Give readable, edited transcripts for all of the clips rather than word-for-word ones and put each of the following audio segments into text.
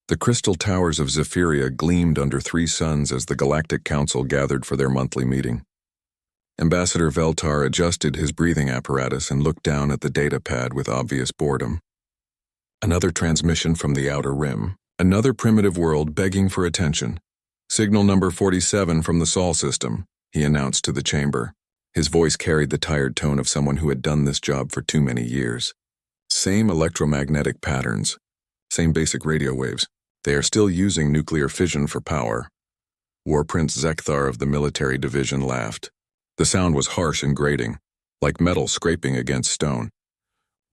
The crystal towers of Zephyria gleamed under three suns as the Galactic Council gathered for their monthly meeting. Ambassador Veltar adjusted his breathing apparatus and looked down at the data pad with obvious boredom. Another transmission from the Outer Rim. Another primitive world begging for attention. Signal number 47 from the Sol system, he announced to the chamber. His voice carried the tired tone of someone who had done this job for too many years. Same electromagnetic patterns. Same basic radio waves. They are still using nuclear fission for power. War Prince Zekthar of the military division laughed. The sound was harsh and grating, like metal scraping against stone.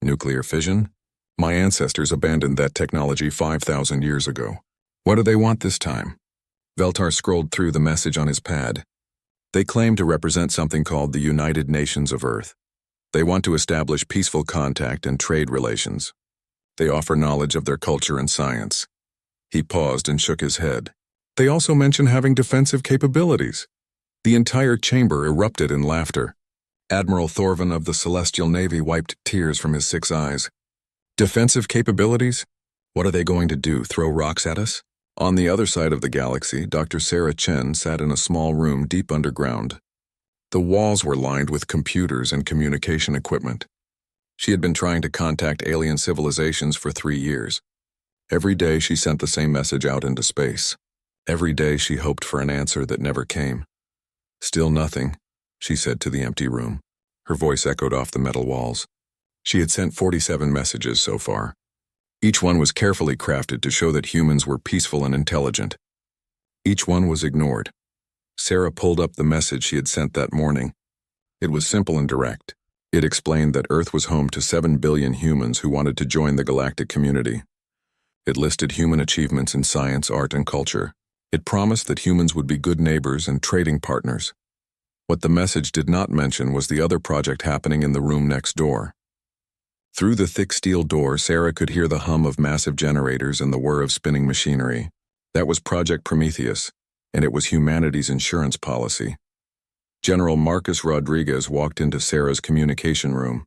Nuclear fission? My ancestors abandoned that technology 5,000 years ago. What do they want this time? Veltar scrolled through the message on his pad. They claim to represent something called the United Nations of Earth. They want to establish peaceful contact and trade relations. They offer knowledge of their culture and science. He paused and shook his head. They also mention having defensive capabilities. The entire chamber erupted in laughter. Admiral Thorvin of the Celestial Navy wiped tears from his 6 eyes. Defensive capabilities? What are they going to do, throw rocks at us? On the other side of the galaxy, Dr. Sarah Chen sat in a small room deep underground. The walls were lined with computers and communication equipment. She had been trying to contact alien civilizations for 3 years. Every day she sent the same message out into space. Every day she hoped for an answer that never came. Still nothing, she said to the empty room. Her voice echoed off the metal walls. She had sent 47 messages so far. Each one was carefully crafted to show that humans were peaceful and intelligent. Each one was ignored. Sarah pulled up the message she had sent that morning. It was simple and direct. It explained that Earth was home to 7 billion humans who wanted to join the galactic community. It listed human achievements in science, art, and culture. It promised that humans would be good neighbors and trading partners. What the message did not mention was the other project happening in the room next door. Through the thick steel door, Sarah could hear the hum of massive generators and the whir of spinning machinery. That was Project Prometheus, and it was humanity's insurance policy. General Marcus Rodriguez walked into Sarah's communication room.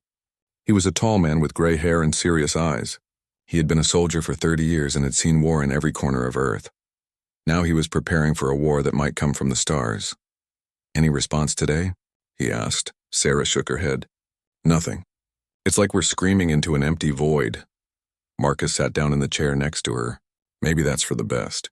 He was a tall man with gray hair and serious eyes. He had been a soldier for 30 years and had seen war in every corner of Earth. Now he was preparing for a war that might come from the stars. Any response today? He asked. Sarah shook her head. Nothing. It's like we're screaming into an empty void. Marcus sat down in the chair next to her. Maybe that's for the best.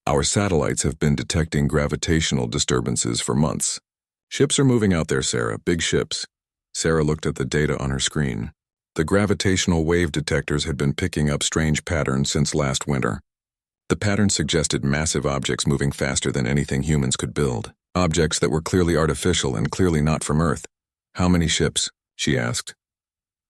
Our satellites have been detecting gravitational disturbances for months. Ships are moving out there, Sarah, big ships. Sarah looked at the data on her screen. The gravitational wave detectors had been picking up strange patterns since last winter. The patterns suggested massive objects moving faster than anything humans could build. Objects that were clearly artificial and clearly not from Earth. How many ships? She asked.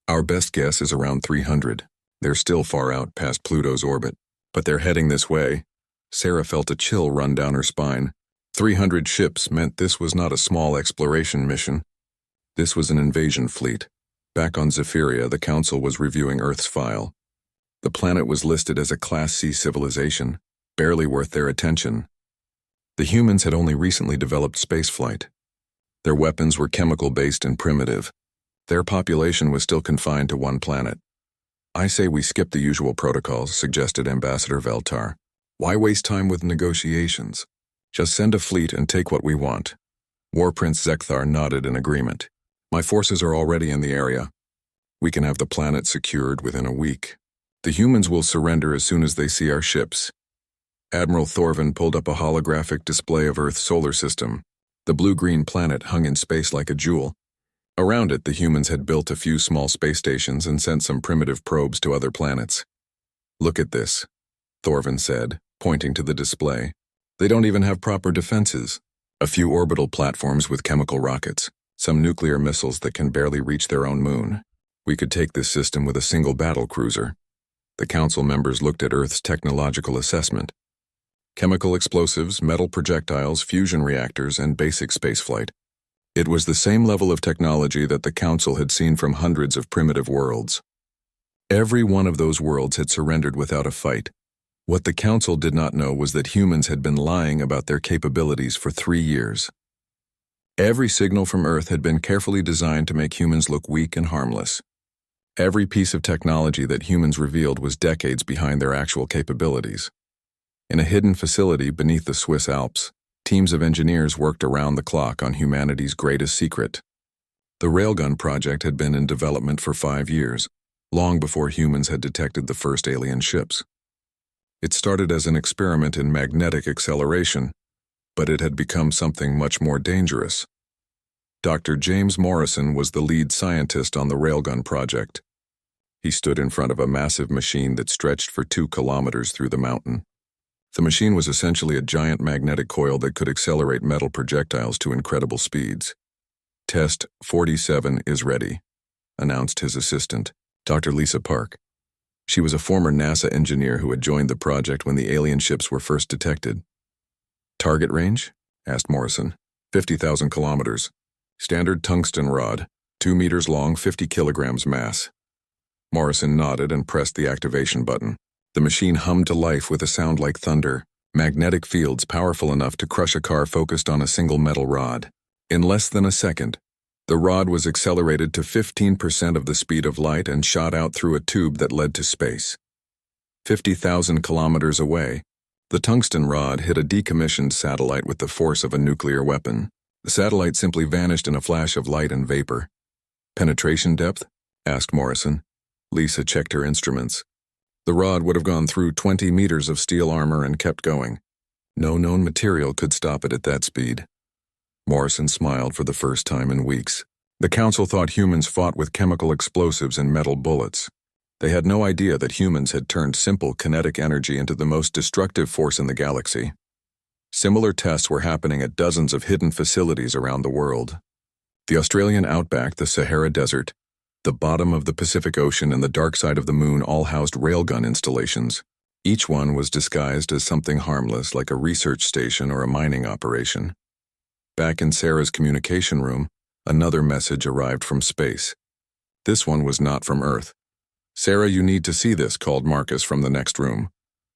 Our best guess is around 300. They're still far out past Pluto's orbit, but they're heading this way. Sarah felt a chill run down her spine. 300 ships meant this was not a small exploration mission. This was an invasion fleet. Back on Zephyria, the Council was reviewing Earth's file. The planet was listed as a Class C civilization, barely worth their attention. The humans had only recently developed spaceflight. Their weapons were chemical-based and primitive. Their population was still confined to one planet. I say we skip the usual protocols, suggested Ambassador Veltar. Why waste time with negotiations? Just send a fleet and take what we want. War Prince Zekthar nodded in agreement. My forces are already in the area. We can have the planet secured within a week. The humans will surrender as soon as they see our ships. Admiral Thorvin pulled up a holographic display of Earth's solar system. The blue-green planet hung in space like a jewel. Around it, the humans had built a few small space stations and sent some primitive probes to other planets. Look at this, Thorvin said, pointing to the display. They don't even have proper defenses. A few orbital platforms with chemical rockets. Some nuclear missiles that can barely reach their own moon. We could take this system with a single battle cruiser. The Council members looked at Earth's technological assessment. Chemical explosives, metal projectiles, fusion reactors, and basic spaceflight. It was the same level of technology that the Council had seen from hundreds of primitive worlds. Every one of those worlds had surrendered without a fight. What the Council did not know was that humans had been lying about their capabilities for 3 years. Every signal from Earth had been carefully designed to make humans look weak and harmless. Every piece of technology that humans revealed was decades behind their actual capabilities. In a hidden facility beneath the Swiss Alps, teams of engineers worked around the clock on humanity's greatest secret. The Railgun project had been in development for 5 years, long before humans had detected the first alien ships. It started as an experiment in magnetic acceleration, but it had become something much more dangerous. Dr. James Morrison was the lead scientist on the Railgun project. He stood in front of a massive machine that stretched for 2 kilometers through the mountain. The machine was essentially a giant magnetic coil that could accelerate metal projectiles to incredible speeds. Test 47 is ready, announced his assistant, Dr. Lisa Park. She was a former NASA engineer who had joined the project when the alien ships were first detected. Target range? Asked Morrison. 50,000 kilometers. Standard tungsten rod, 2 meters long, 50 kilograms mass. Morrison nodded and pressed the activation button. The machine hummed to life with a sound like thunder, magnetic fields powerful enough to crush a car focused on a single metal rod. In less than a second, the rod was accelerated to 15% of the speed of light and shot out through a tube that led to space. 50,000 kilometers away, the tungsten rod hit a decommissioned satellite with the force of a nuclear weapon. The satellite simply vanished in a flash of light and vapor. Penetration depth? Asked Morrison. Lisa checked her instruments. The rod would have gone through 20 meters of steel armor and kept going. No known material could stop it at that speed. Morrison smiled for the first time in weeks. The Council thought humans fought with chemical explosives and metal bullets. They had no idea that humans had turned simple kinetic energy into the most destructive force in the galaxy. Similar tests were happening at dozens of hidden facilities around the world. The Australian outback, the Sahara Desert, the bottom of the Pacific Ocean, and the dark side of the moon all housed railgun installations. Each one was disguised as something harmless like a research station or a mining operation. Back in Sarah's communication room, another message arrived from space. This one was not from Earth. "Sarah, you need to see this," called Marcus from the next room.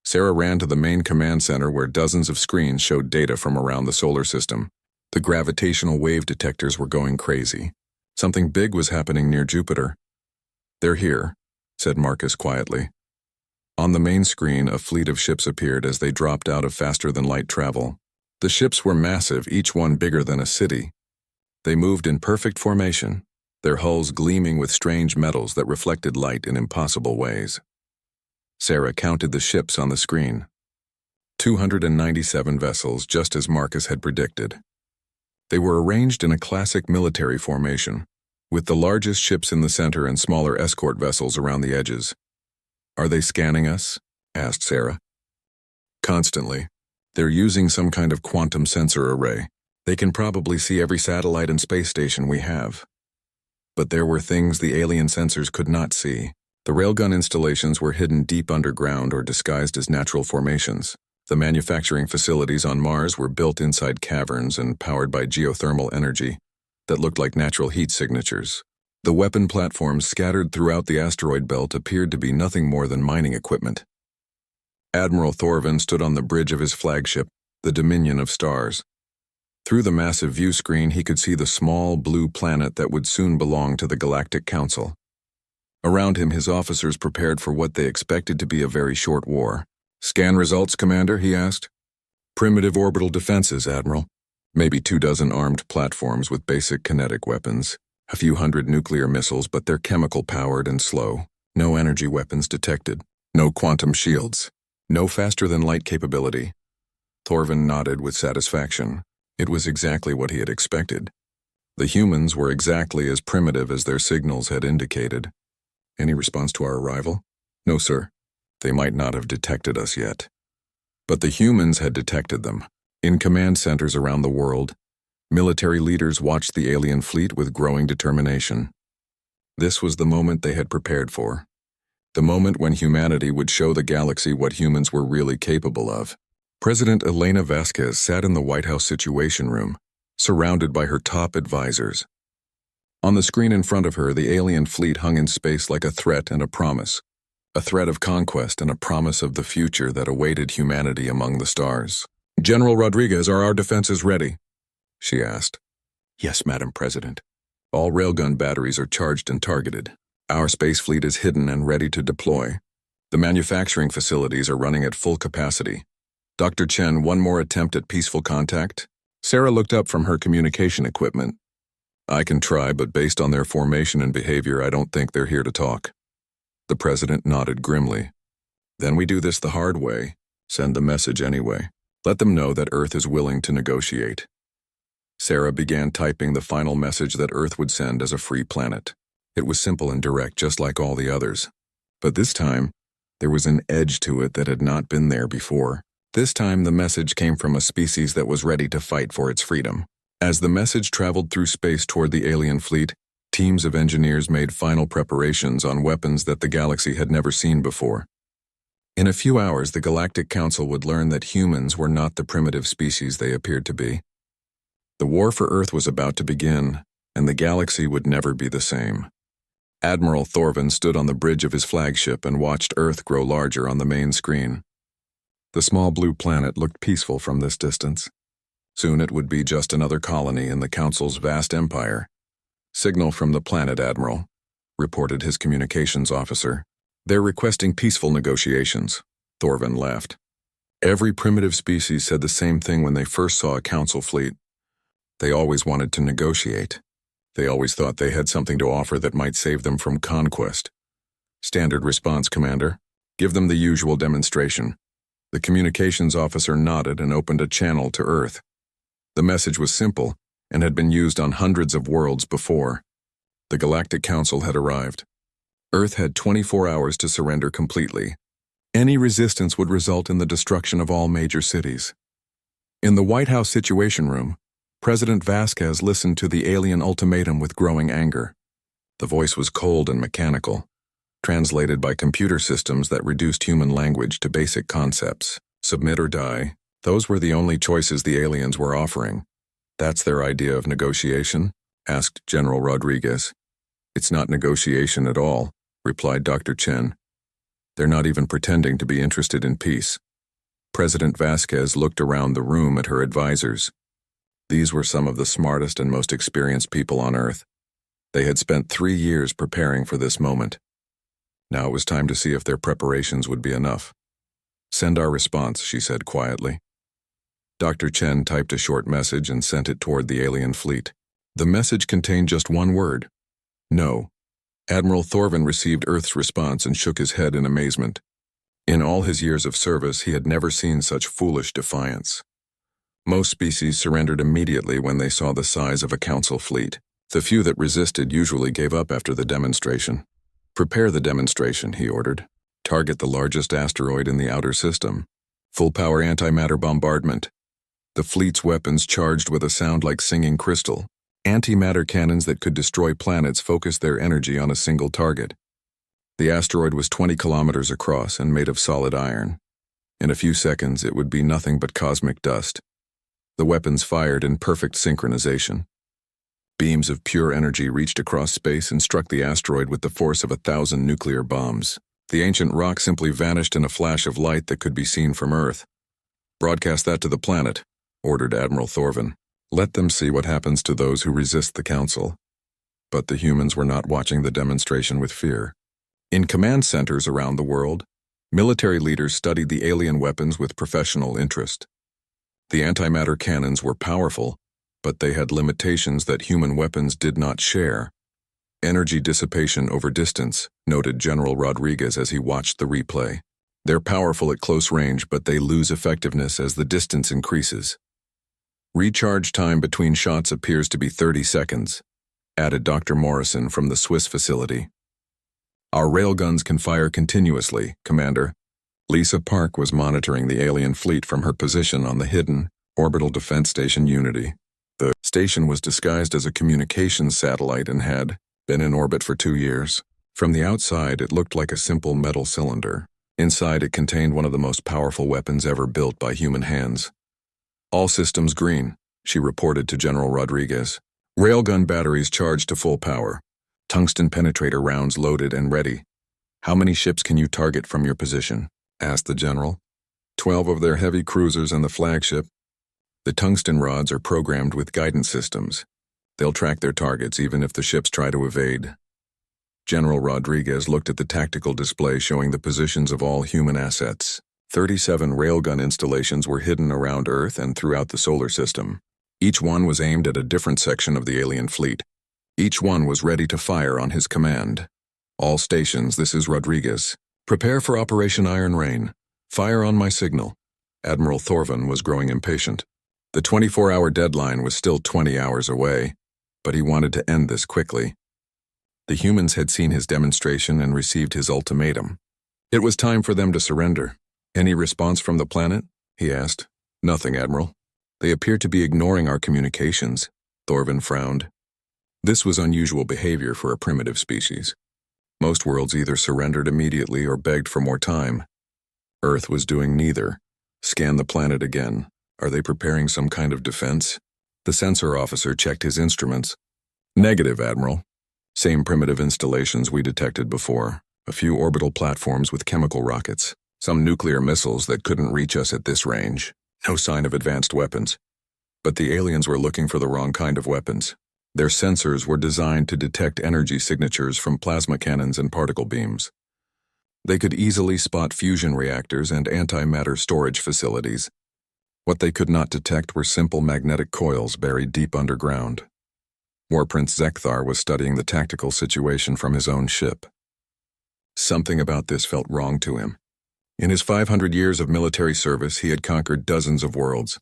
Sarah ran to the main command center where dozens of screens showed data from around the solar system. The gravitational wave detectors were going crazy. Something big was happening near Jupiter. "They're here," said Marcus quietly. On the main screen, a fleet of ships appeared as they dropped out of faster-than-light travel. The ships were massive, each one bigger than a city. They moved in perfect formation, their hulls gleaming with strange metals that reflected light in impossible ways. Sarah counted the ships on the screen. 297 vessels, just as Marcus had predicted. They were arranged in a classic military formation, with the largest ships in the center and smaller escort vessels around the edges. "Are they scanning us?" asked Sarah. "Constantly. They're using some kind of quantum sensor array. They can probably see every satellite and space station we have." But there were things the alien sensors could not see. The railgun installations were hidden deep underground or disguised as natural formations. The manufacturing facilities on Mars were built inside caverns and powered by geothermal energy that looked like natural heat signatures. The weapon platforms scattered throughout the asteroid belt appeared to be nothing more than mining equipment. Admiral Thorvin stood on the bridge of his flagship, the Dominion of Stars. Through the massive view screen, he could see the small blue planet that would soon belong to the Galactic Council. Around him, his officers prepared for what they expected to be a very short war. "Scan results, Commander?" he asked. "Primitive orbital defenses, Admiral. Maybe 24 armed platforms with basic kinetic weapons. A few hundred nuclear missiles, but they're chemical-powered and slow. No energy weapons detected. No quantum shields. No faster-than-light capability." Thorvin nodded with satisfaction. It was exactly what he had expected. The humans were exactly as primitive as their signals had indicated. "Any response to our arrival?" "No, sir. They might not have detected us yet." But the humans had detected them. In command centers around the world, military leaders watched the alien fleet with growing determination. This was the moment they had prepared for. The moment when humanity would show the galaxy what humans were really capable of. President Elena Vasquez sat in the White House Situation Room, surrounded by her top advisors. On the screen in front of her, the alien fleet hung in space like a threat and a promise. A threat of conquest and a promise of the future that awaited humanity among the stars. "General Rodriguez, are our defenses ready?" she asked. "Yes, Madam President. All railgun batteries are charged and targeted. Our space fleet is hidden and ready to deploy. The manufacturing facilities are running at full capacity. Dr. Chen, one more attempt at peaceful contact? Sarah looked up from her communication equipment. I can try, but based on their formation and behavior, I don't think they're here to talk. The president nodded grimly. Then we do this the hard way. Send the message anyway. Let them know that Earth is willing to negotiate. Sarah began typing the final message that Earth would send as a free planet. It was simple and direct, just like all the others. But this time, there was an edge to it that had not been there before. This time, the message came from a species that was ready to fight for its freedom. As the message traveled through space toward the alien fleet, teams of engineers made final preparations on weapons that the galaxy had never seen before. In a few hours, the Galactic Council would learn that humans were not the primitive species they appeared to be. The war for Earth was about to begin, and the galaxy would never be the same. Admiral Thorvin stood on the bridge of his flagship and watched Earth grow larger on the main screen. The small blue planet looked peaceful from this distance. Soon it would be just another colony in the Council's vast empire. Signal from the planet, Admiral, reported his communications officer. They're requesting peaceful negotiations. Thorvin laughed. Every primitive species said the same thing when they first saw a Council fleet. They always wanted to negotiate. They always thought they had something to offer that might save them from conquest. Standard response, Commander. Give them the usual demonstration. The communications officer nodded and opened a channel to Earth. The message was simple and had been used on hundreds of worlds before. The Galactic Council had arrived. Earth had 24 hours to surrender completely. Any resistance would result in the destruction of all major cities. In the White House Situation Room, President Vasquez listened to the alien ultimatum with growing anger. The voice was cold and mechanical, translated by computer systems that reduced human language to basic concepts. Submit or die. Those were the only choices the aliens were offering. That's their idea of negotiation? Asked General Rodriguez. It's not negotiation at all, replied Dr. Chen. They're not even pretending to be interested in peace. President Vasquez looked around the room at her advisors. These were some of the smartest and most experienced people on Earth. They had spent 3 years preparing for this moment. Now it was time to see if their preparations would be enough. Send our response, she said quietly. Dr. Chen typed a short message and sent it toward the alien fleet. The message contained just one word. No. Admiral Thorvin received Earth's response and shook his head in amazement. In all his years of service, he had never seen such foolish defiance. Most species surrendered immediately when they saw the size of a Council fleet. The few that resisted usually gave up after the demonstration. Prepare the demonstration, he ordered. Target the largest asteroid in the outer system. Full-power antimatter bombardment. The fleet's weapons charged with a sound like singing crystal. Antimatter cannons that could destroy planets focused their energy on a single target. The asteroid was 20 kilometers across and made of solid iron. In a few seconds, it would be nothing but cosmic dust. The weapons fired in perfect synchronization. Beams of pure energy reached across space and struck the asteroid with the force of 1,000 nuclear bombs. The ancient rock simply vanished in a flash of light that could be seen from Earth. Broadcast that to the planet, ordered Admiral Thorvin. Let them see what happens to those who resist the Council. But the humans were not watching the demonstration with fear. In command centers around the world, military leaders studied the alien weapons with professional interest. The antimatter cannons were powerful, but they had limitations that human weapons did not share. Energy dissipation over distance, noted General Rodriguez as he watched the replay. They're powerful at close range, but they lose effectiveness as the distance increases. Recharge time between shots appears to be 30 seconds, added Dr. Morrison from the Swiss facility. Our railguns can fire continuously, Commander. Lisa Park was monitoring the alien fleet from her position on the hidden orbital defense station Unity. The station was disguised as a communications satellite and had been in orbit for 2 years. From the outside, it looked like a simple metal cylinder. Inside, it contained one of the most powerful weapons ever built by human hands. All systems green, she reported to General Rodriguez. Railgun batteries charged to full power. Tungsten penetrator rounds loaded and ready. How many ships can you target from your position? Asked the general. 12 of their heavy cruisers and the flagship. The tungsten rods are programmed with guidance systems. They'll track their targets even if the ships try to evade. General Rodriguez looked at the tactical display showing the positions of all human assets. 37 railgun installations were hidden around Earth and throughout the solar system. Each one was aimed at a different section of the alien fleet. Each one was ready to fire on his command. All stations, this is Rodriguez. Prepare for Operation Iron Rain. Fire on my signal. Admiral Thorvin was growing impatient. The 24-hour deadline was still 20 hours away, but he wanted to end this quickly. The humans had seen his demonstration and received his ultimatum. It was time for them to surrender. Any response from the planet? He asked. Nothing, Admiral. They appear to be ignoring our communications. Thorvin frowned. This was unusual behavior for a primitive species. Most worlds either surrendered immediately or begged for more time. Earth was doing neither. Scan the planet again. Are they preparing some kind of defense? The sensor officer checked his instruments. Negative, Admiral. Same primitive installations we detected before. A few orbital platforms with chemical rockets. Some nuclear missiles that couldn't reach us at this range. No sign of advanced weapons. But the aliens were looking for the wrong kind of weapons. Their sensors were designed to detect energy signatures from plasma cannons and particle beams. They could easily spot fusion reactors and antimatter storage facilities. What they could not detect were simple magnetic coils buried deep underground. War Prince Zekthar was studying the tactical situation from his own ship. Something about this felt wrong to him. In his 500 years of military service, he had conquered dozens of worlds.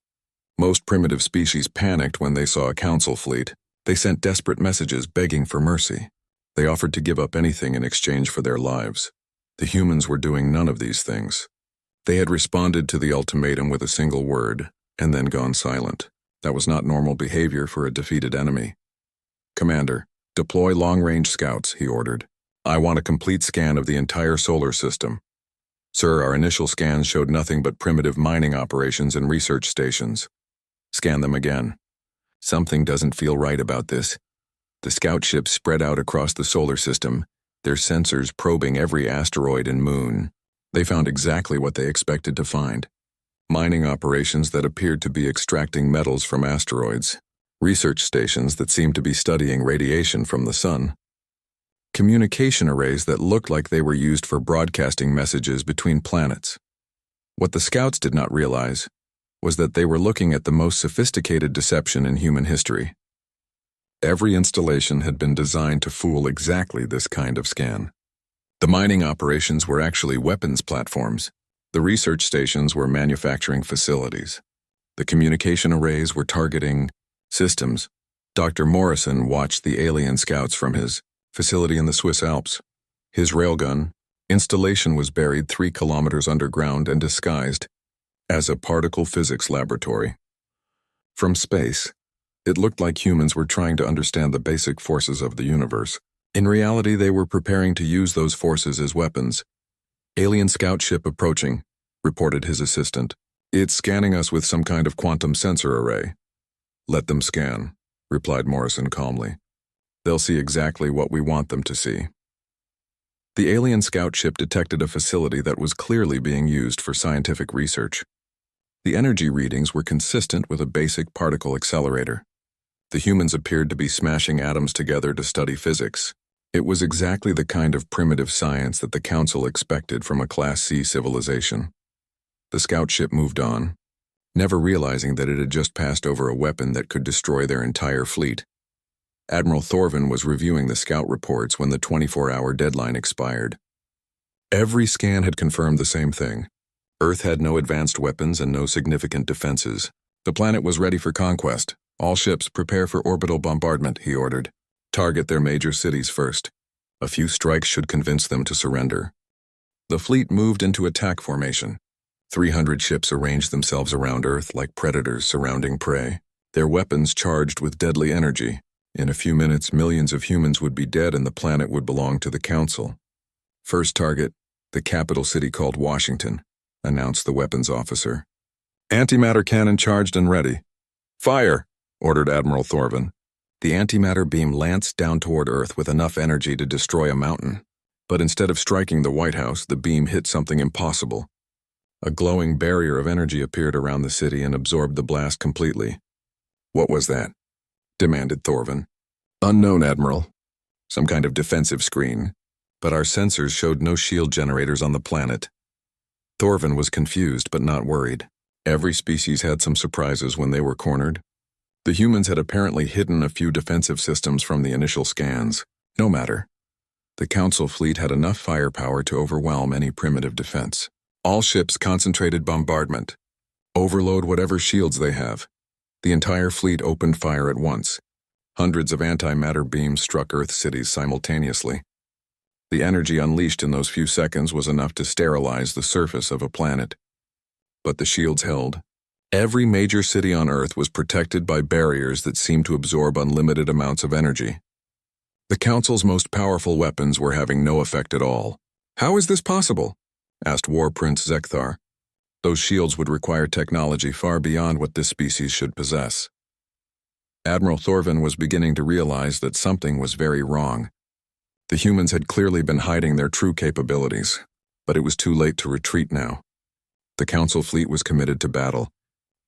Most primitive species panicked when they saw a council fleet. They sent desperate messages begging for mercy. They offered to give up anything in exchange for their lives. The humans were doing none of these things. They had responded to the ultimatum with a single word, and then gone silent. That was not normal behavior for a defeated enemy. Commander, deploy long-range scouts, he ordered. I want a complete scan of the entire solar system. Sir, our initial scans showed nothing but primitive mining operations and research stations. Scan them again. Something doesn't feel right about this. The scout ships spread out across the solar system, their sensors probing every asteroid and moon. They found exactly what they expected to find. Mining operations that appeared to be extracting metals from asteroids. Research stations that seemed to be studying radiation from the sun. Communication arrays that looked like they were used for broadcasting messages between planets. What the scouts did not realize was that they were looking at the most sophisticated deception in human history. Every installation had been designed to fool exactly this kind of scan. The mining operations were actually weapons platforms. The research stations were manufacturing facilities. The communication arrays were targeting systems. Dr. Morrison watched the alien scouts from his facility in the Swiss Alps. His railgun installation was buried 3 kilometers underground and disguised as a particle physics laboratory. From space, it looked like humans were trying to understand the basic forces of the universe. In reality, they were preparing to use those forces as weapons. Alien scout ship approaching, reported his assistant. It's scanning us with some kind of quantum sensor array. Let them scan, replied Morrison calmly. They'll see exactly what we want them to see. The alien scout ship detected a facility that was clearly being used for scientific research. The energy readings were consistent with a basic particle accelerator. The humans appeared to be smashing atoms together to study physics. It was exactly the kind of primitive science that the Council expected from a Class C civilization. The scout ship moved on, never realizing that it had just passed over a weapon that could destroy their entire fleet. Admiral Thorvin was reviewing the scout reports when the 24-hour deadline expired. Every scan had confirmed the same thing. Earth had no advanced weapons and no significant defenses. The planet was ready for conquest. All ships prepare for orbital bombardment, he ordered. Target their major cities first. A few strikes should convince them to surrender. The fleet moved into attack formation. 300 ships arranged themselves around Earth like predators surrounding prey, their weapons charged with deadly energy. In a few minutes, millions of humans would be dead and the planet would belong to the Council. First target, the capital city called Washington, announced the weapons officer. Antimatter cannon charged and ready. Fire, ordered Admiral Thorvin. The antimatter beam lanced down toward Earth with enough energy to destroy a mountain. But instead of striking the White House, the beam hit something impossible. A glowing barrier of energy appeared around the city and absorbed the blast completely. What was that? Demanded Thorvin. Unknown, Admiral. Some kind of defensive screen. But our sensors showed no shield generators on the planet. Thorvin was confused but not worried. Every species had some surprises when they were cornered. The humans had apparently hidden a few defensive systems from the initial scans. No matter. The Council fleet had enough firepower to overwhelm any primitive defense. All ships concentrated bombardment. Overload whatever shields they have. The entire fleet opened fire at once. Hundreds of antimatter beams struck Earth cities simultaneously. The energy unleashed in those few seconds was enough to sterilize the surface of a planet. But the shields held. Every major city on Earth was protected by barriers that seemed to absorb unlimited amounts of energy. The Council's most powerful weapons were having no effect at all. "How is this possible?" asked War Prince Zekthar. Those shields would require technology far beyond what this species should possess. Admiral Thorvin was beginning to realize that something was very wrong. The humans had clearly been hiding their true capabilities, but it was too late to retreat now. The Council fleet was committed to battle.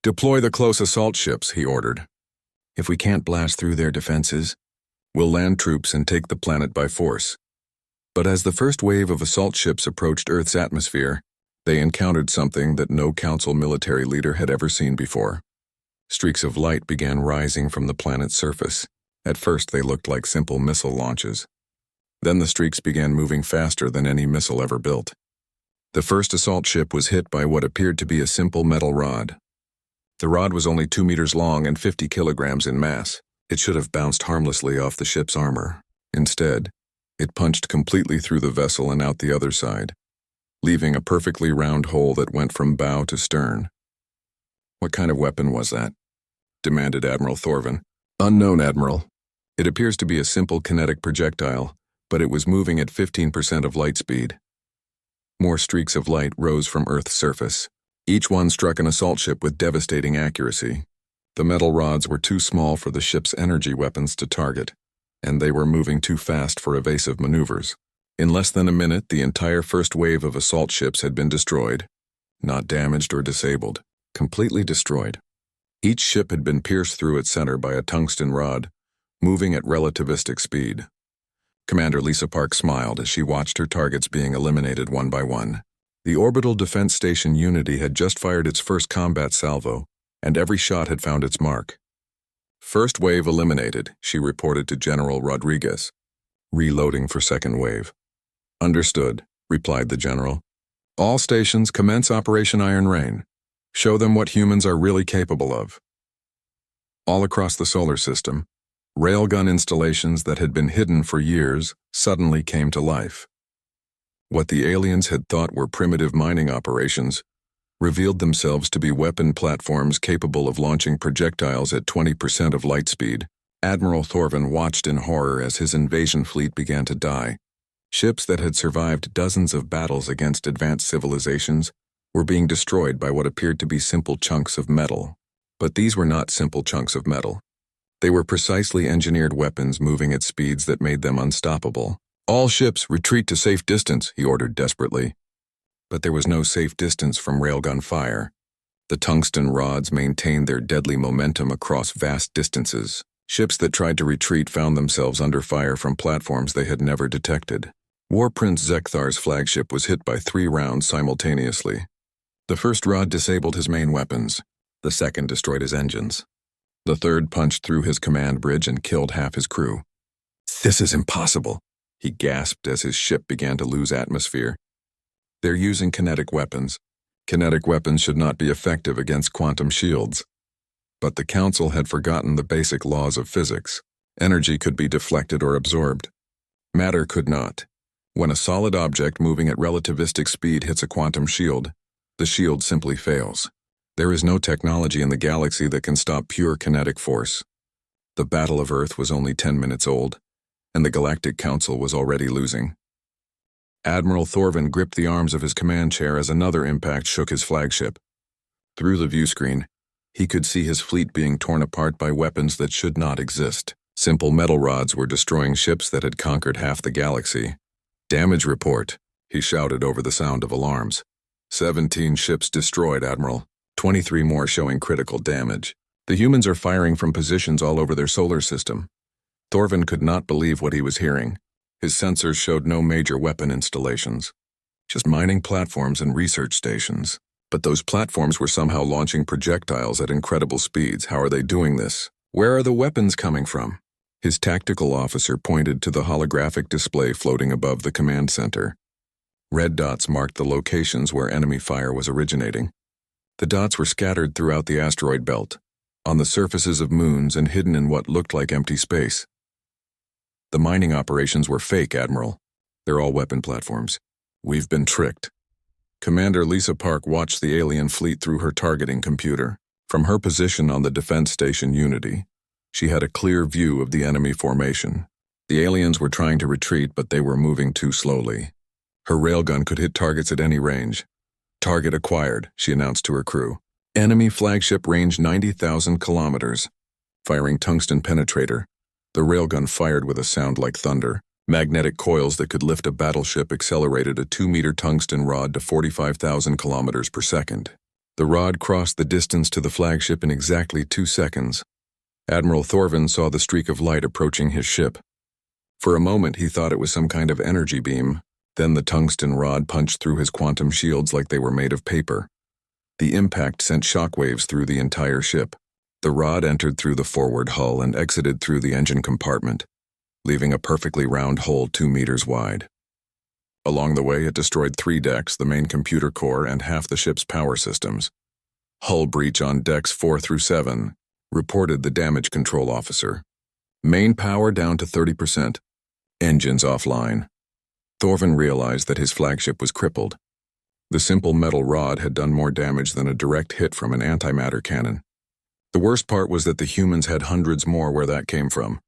"Deploy the close assault ships," he ordered. "If we can't blast through their defenses, we'll land troops and take the planet by force." But as the first wave of assault ships approached Earth's atmosphere, they encountered something that no Council military leader had ever seen before. Streaks of light began rising from the planet's surface. At first they looked like simple missile launches. Then the streaks began moving faster than any missile ever built. The first assault ship was hit by what appeared to be a simple metal rod. The rod was only 2 meters long and 50 kilograms in mass. It should have bounced harmlessly off the ship's armor. Instead, it punched completely through the vessel and out the other side, leaving a perfectly round hole that went from bow to stern. "What kind of weapon was that?" demanded Admiral Thorvin. "Unknown, Admiral. It appears to be a simple kinetic projectile, but it was moving at 15% of light speed." More streaks of light rose from Earth's surface. Each one struck an assault ship with devastating accuracy. The metal rods were too small for the ship's energy weapons to target, and they were moving too fast for evasive maneuvers. In less than a minute, the entire first wave of assault ships had been destroyed. Not damaged or disabled, completely destroyed. Each ship had been pierced through its center by a tungsten rod, moving at relativistic speed. Commander Lisa Park smiled as she watched her targets being eliminated one by one. The Orbital Defense Station Unity had just fired its first combat salvo, and every shot had found its mark. "First wave eliminated," she reported to General Rodriguez. "Reloading for second wave." "Understood," replied the general. "All stations commence Operation Iron Rain. Show them what humans are really capable of." All across the solar system, railgun installations that had been hidden for years suddenly came to life. What the aliens had thought were primitive mining operations revealed themselves to be weapon platforms capable of launching projectiles at 20% of light speed. Admiral Thorvin watched in horror as his invasion fleet began to die. Ships that had survived dozens of battles against advanced civilizations were being destroyed by what appeared to be simple chunks of metal. But these were not simple chunks of metal. They were precisely engineered weapons moving at speeds that made them unstoppable. "All ships retreat to safe distance," he ordered desperately. But there was no safe distance from railgun fire. The tungsten rods maintained their deadly momentum across vast distances. Ships that tried to retreat found themselves under fire from platforms they had never detected. War Prince Zekthar's flagship was hit by 3 rounds simultaneously. The first rod disabled his main weapons. The second destroyed his engines. The third punched through his command bridge and killed half his crew. "This is impossible," he gasped as his ship began to lose atmosphere. "They're using kinetic weapons. Kinetic weapons should not be effective against quantum shields." But the Council had forgotten the basic laws of physics. Energy could be deflected or absorbed. Matter could not. When a solid object moving at relativistic speed hits a quantum shield, the shield simply fails. There is no technology in the galaxy that can stop pure kinetic force. The Battle of Earth was only 10 minutes old, and the Galactic Council was already losing. Admiral Thorvin gripped the arms of his command chair as another impact shook his flagship. Through the viewscreen, he could see his fleet being torn apart by weapons that should not exist. Simple metal rods were destroying ships that had conquered half the galaxy. "Damage report," he shouted over the sound of alarms. 17 ships destroyed, Admiral. 23 more showing critical damage. The humans are firing from positions all over their solar system. Thorvin could not believe what he was hearing. His sensors showed no major weapon installations. Just mining platforms and research stations. But those platforms were somehow launching projectiles at incredible speeds. How are they doing this? Where are the weapons coming from? His tactical officer pointed to the holographic display floating above the command center. Red dots marked the locations where enemy fire was originating. The dots were scattered throughout the asteroid belt, on the surfaces of moons and hidden in what looked like empty space. The mining operations were fake, Admiral. They're all weapon platforms. We've been tricked. Commander Lisa Park watched the alien fleet through her targeting computer. From her position on the defense station Unity, she had a clear view of the enemy formation. The aliens were trying to retreat, but they were moving too slowly. Her railgun could hit targets at any range. Target acquired, she announced to her crew. Enemy flagship range 90,000 kilometers. Firing tungsten penetrator. The railgun fired with a sound like thunder. Magnetic coils that could lift a battleship accelerated a 2-meter tungsten rod to 45,000 kilometers per second. The rod crossed the distance to the flagship in exactly 2 seconds. Admiral Thorvin saw the streak of light approaching his ship. For a moment he thought it was some kind of energy beam. Then the tungsten rod punched through his quantum shields like they were made of paper. The impact sent shockwaves through the entire ship. The rod entered through the forward hull and exited through the engine compartment, leaving a perfectly round hole 2 meters wide. Along the way, it destroyed 3 decks, the main computer core, and half the ship's power systems. Hull breach on decks 4 through 7, reported the damage control officer. Main power down to 30%. Engines offline. Thorvin realized that his flagship was crippled. The simple metal rod had done more damage than a direct hit from an antimatter cannon. The worst part was that the humans had hundreds more where that came from.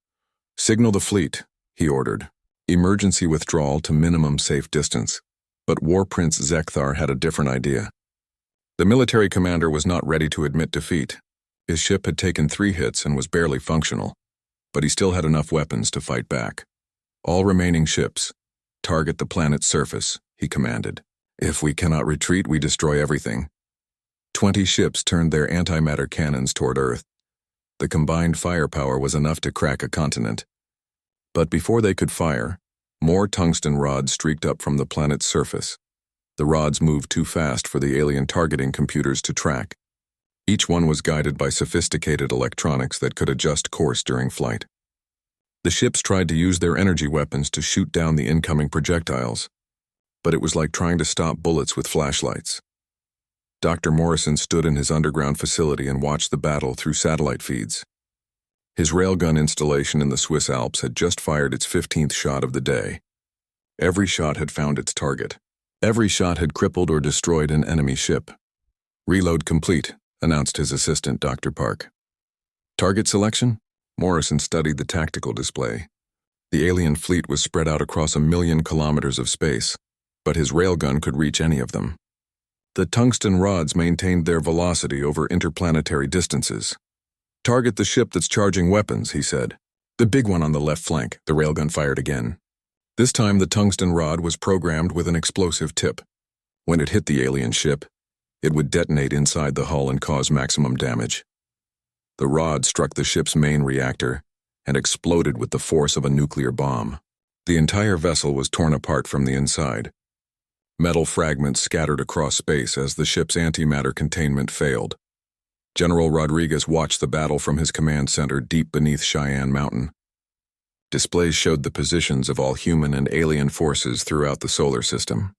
Signal the fleet, he ordered. Emergency withdrawal to minimum safe distance. But War Prince Zekthar had a different idea. The military commander was not ready to admit defeat. His ship had taken 3 hits and was barely functional, but he still had enough weapons to fight back. All remaining ships, target the planet's surface, he commanded. If we cannot retreat, we destroy everything. 20 ships turned their antimatter cannons toward Earth. The combined firepower was enough to crack a continent. But before they could fire, more tungsten rods streaked up from the planet's surface. The rods moved too fast for the alien targeting computers to track. Each one was guided by sophisticated electronics that could adjust course during flight. The ships tried to use their energy weapons to shoot down the incoming projectiles, but it was like trying to stop bullets with flashlights. Dr. Morrison stood in his underground facility and watched the battle through satellite feeds. His railgun installation in the Swiss Alps had just fired its 15th shot of the day. Every shot had found its target. Every shot had crippled or destroyed an enemy ship. Reload complete, announced his assistant, Dr. Park. Target selection? Morrison studied the tactical display. The alien fleet was spread out across 1,000,000 kilometers of space, but his railgun could reach any of them. The tungsten rods maintained their velocity over interplanetary distances. Target the ship that's charging weapons, he said. The big one on the left flank, the railgun fired again. This time the tungsten rod was programmed with an explosive tip. When it hit the alien ship, it would detonate inside the hull and cause maximum damage. The rod struck the ship's main reactor and exploded with the force of a nuclear bomb. The entire vessel was torn apart from the inside. Metal fragments scattered across space as the ship's antimatter containment failed. General Rodriguez watched the battle from his command center deep beneath Cheyenne Mountain. Displays showed the positions of all human and alien forces throughout the solar system.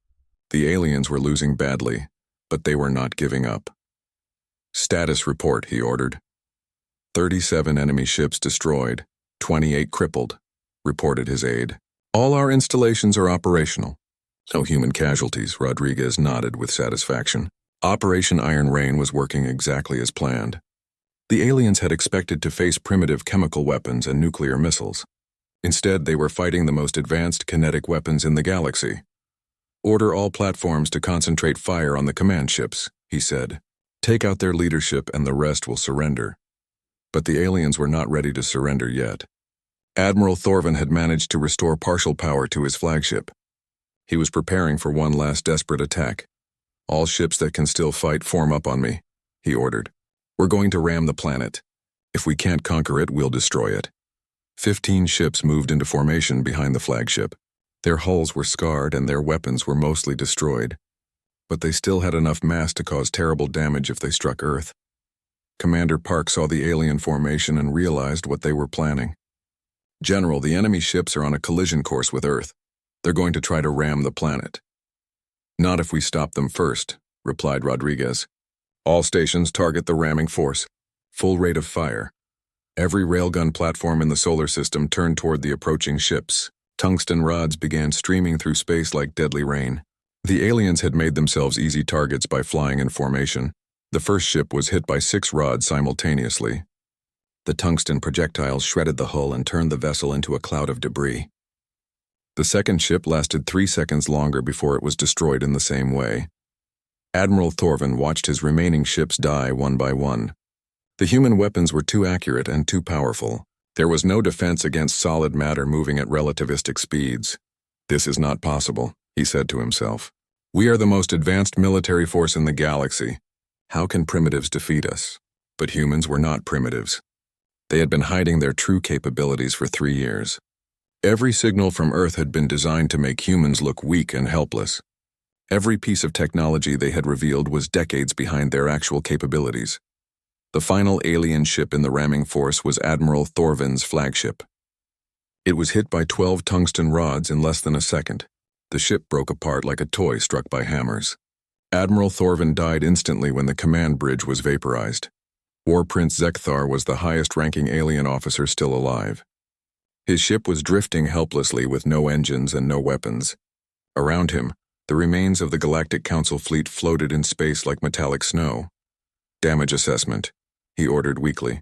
The aliens were losing badly, but they were not giving up. Status report, he ordered. 37 enemy ships destroyed, 28 crippled, reported his aide. All our installations are operational. No human casualties, Rodriguez nodded with satisfaction. Operation Iron Rain was working exactly as planned. The aliens had expected to face primitive chemical weapons and nuclear missiles. Instead, they were fighting the most advanced kinetic weapons in the galaxy. Order all platforms to concentrate fire on the command ships, he said. Take out their leadership and the rest will surrender. But the aliens were not ready to surrender yet. Admiral Thorvin had managed to restore partial power to his flagship. He was preparing for one last desperate attack. All ships that can still fight form up on me, he ordered. We're going to ram the planet. If we can't conquer it, we'll destroy it. 15 ships moved into formation behind the flagship. Their hulls were scarred and their weapons were mostly destroyed, but they still had enough mass to cause terrible damage if they struck Earth. Commander Park saw the alien formation and realized what they were planning. "General, the enemy ships are on a collision course with Earth. They're going to try to ram the planet." "Not if we stop them first," replied Rodriguez. "All stations target the ramming force. Full rate of fire." Every railgun platform in the solar system turned toward the approaching ships. Tungsten rods began streaming through space like deadly rain. The aliens had made themselves easy targets by flying in formation. The first ship was hit by 6 rods simultaneously. The tungsten projectiles shredded the hull and turned the vessel into a cloud of debris. The second ship lasted 3 seconds longer before it was destroyed in the same way. Admiral Thorvin watched his remaining ships die one by one. The human weapons were too accurate and too powerful. There was no defense against solid matter moving at relativistic speeds. "This is not possible," he said to himself. "We are the most advanced military force in the galaxy. How can primitives defeat us?" But humans were not primitives. They had been hiding their true capabilities for 3 years. Every signal from Earth had been designed to make humans look weak and helpless. Every piece of technology they had revealed was decades behind their actual capabilities. The final alien ship in the ramming force was Admiral Thorvin's flagship. It was hit by 12 tungsten rods in less than a second. The ship broke apart like a toy struck by hammers. Admiral Thorvin died instantly when the command bridge was vaporized. War Prince Zekthar was the highest-ranking alien officer still alive. His ship was drifting helplessly with no engines and no weapons. Around him, the remains of the Galactic Council fleet floated in space like metallic snow. "Damage assessment," he ordered weakly.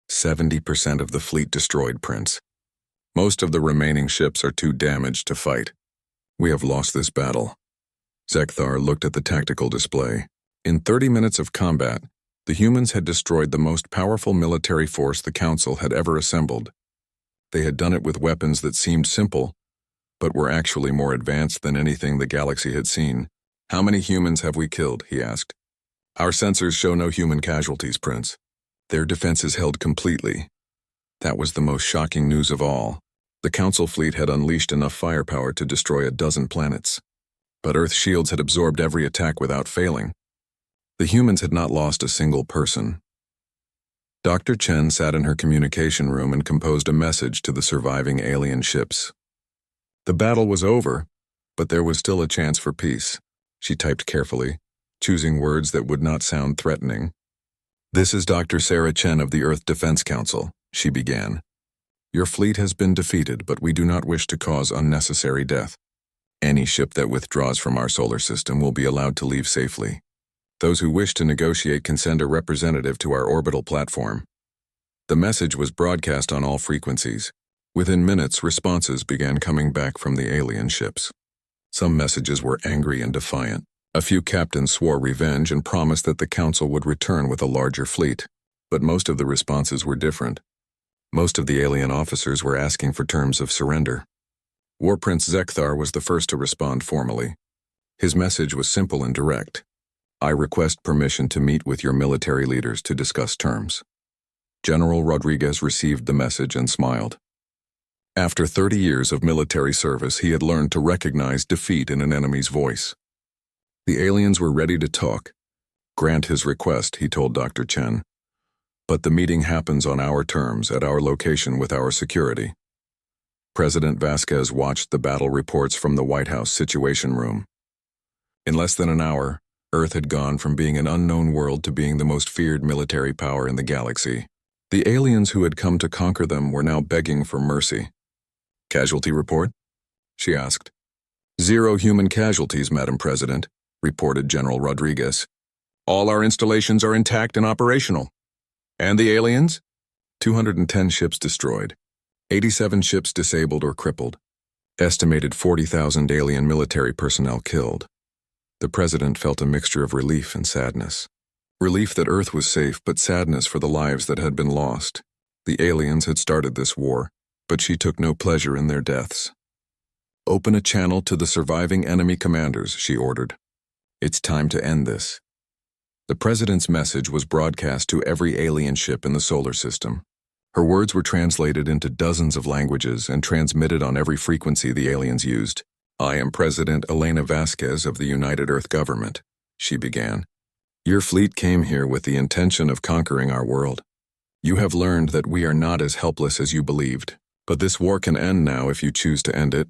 70% of the fleet destroyed, Prince. Most of the remaining ships are too damaged to fight. We have lost this battle. Zekthar looked at the tactical display. In 30 minutes of combat, the humans had destroyed the most powerful military force the Council had ever assembled. They had done it with weapons that seemed simple, but were actually more advanced than anything the galaxy had seen. "How many humans have we killed?" he asked. "Our sensors show no human casualties, Prince. Their defenses held completely." That was the most shocking news of all. The Council fleet had unleashed enough firepower to destroy a dozen planets. But Earth's shields had absorbed every attack without failing. The humans had not lost a single person. Dr. Chen sat in her communication room and composed a message to the surviving alien ships. The battle was over, but there was still a chance for peace. She typed carefully, choosing words that would not sound threatening. "This is Dr. Sarah Chen of the Earth Defense Council," she began. "Your fleet has been defeated, but we do not wish to cause unnecessary death. Any ship that withdraws from our solar system will be allowed to leave safely. Those who wish to negotiate can send a representative to our orbital platform." The message was broadcast on all frequencies. Within minutes, responses began coming back from the alien ships. Some messages were angry and defiant. A few captains swore revenge and promised that the Council would return with a larger fleet. But most of the responses were different. Most of the alien officers were asking for terms of surrender. War Prince Zekthar was the first to respond formally. His message was simple and direct. "I request permission to meet with your military leaders to discuss terms." General Rodriguez received the message and smiled. After 30 years of military service, he had learned to recognize defeat in an enemy's voice. The aliens were ready to talk. "Grant his request," he told Dr. Chen. "But the meeting happens on our terms, at our location with our security." President Vasquez watched the battle reports from the White House Situation Room. In less than an hour, Earth had gone from being an unknown world to being the most feared military power in the galaxy. The aliens who had come to conquer them were now begging for mercy. "Casualty report?" she asked. "0 human casualties, Madam President," reported General Rodriguez. "All our installations are intact and operational." "And the aliens?" 210 ships destroyed. 87 ships disabled or crippled. Estimated 40,000 alien military personnel killed. The president felt a mixture of relief and sadness. Relief that Earth was safe, but sadness for the lives that had been lost. The aliens had started this war, but she took no pleasure in their deaths. "Open a channel to the surviving enemy commanders," she ordered. "It's time to end this." The president's message was broadcast to every alien ship in the solar system. Her words were translated into dozens of languages and transmitted on every frequency the aliens used. "I am President Elena Vasquez of the United Earth Government," she began. "Your fleet came here with the intention of conquering our world. You have learned that we are not as helpless as you believed, but this war can end now if you choose to end it."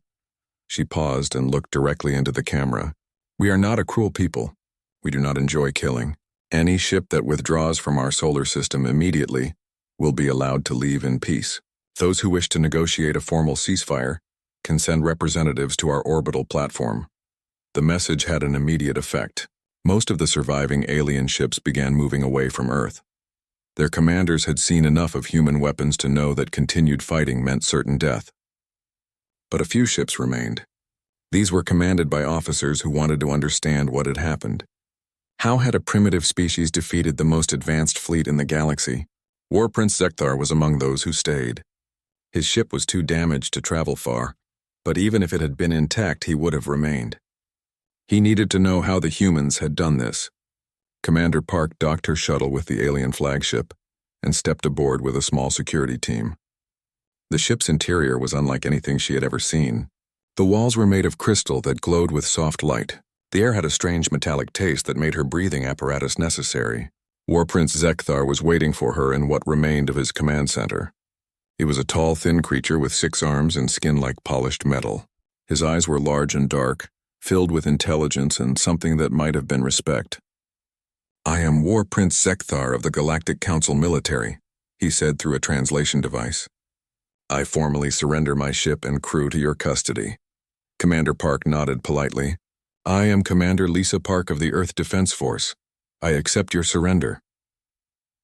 She paused and looked directly into the camera. "We are not a cruel people. We do not enjoy killing. Any ship that withdraws from our solar system immediately will be allowed to leave in peace. Those who wish to negotiate a formal ceasefire can send representatives to our orbital platform." The message had an immediate effect. Most of the surviving alien ships began moving away from Earth. Their commanders had seen enough of human weapons to know that continued fighting meant certain death. But a few ships remained. These were commanded by officers who wanted to understand what had happened. How had a primitive species defeated the most advanced fleet in the galaxy? War Prince Zekthar was among those who stayed. His ship was too damaged to travel far, but even if it had been intact, he would have remained. He needed to know how the humans had done this. Commander Park docked her shuttle with the alien flagship and stepped aboard with a small security team. The ship's interior was unlike anything she had ever seen. The walls were made of crystal that glowed with soft light. The air had a strange metallic taste that made her breathing apparatus necessary. War Prince Zekthar was waiting for her in what remained of his command center. He was a tall, thin creature with 6 arms and skin like polished metal. His eyes were large and dark, filled with intelligence and something that might have been respect. "I am War Prince Zekthar of the Galactic Council Military," he said through a translation device. "I formally surrender my ship and crew to your custody." Commander Park nodded politely. "I am Commander Lisa Park of the Earth Defense Force. I accept your surrender."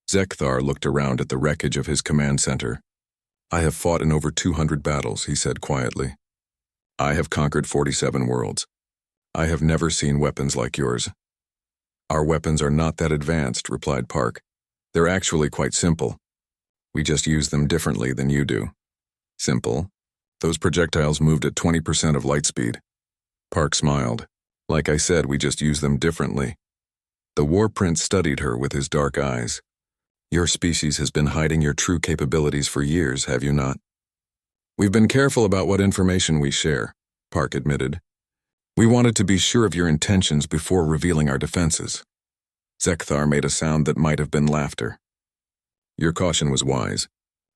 Zekthar looked around at the wreckage of his command center. "I have fought in over 200 battles," he said quietly. "I have conquered 47 worlds. I have never seen weapons like yours." "Our weapons are not that advanced," replied Park. "They're actually quite simple. We just use them differently than you do." "Simple?" "Those projectiles moved at 20% of light speed." Park smiled. "Like I said, we just use them differently." The War Prince studied her with his dark eyes. "Your species has been hiding your true capabilities for years, have you not?" "We've been careful about what information we share," Park admitted. "We wanted to be sure of your intentions before revealing our defenses." Zekthar made a sound that might have been laughter. "Your caution was wise.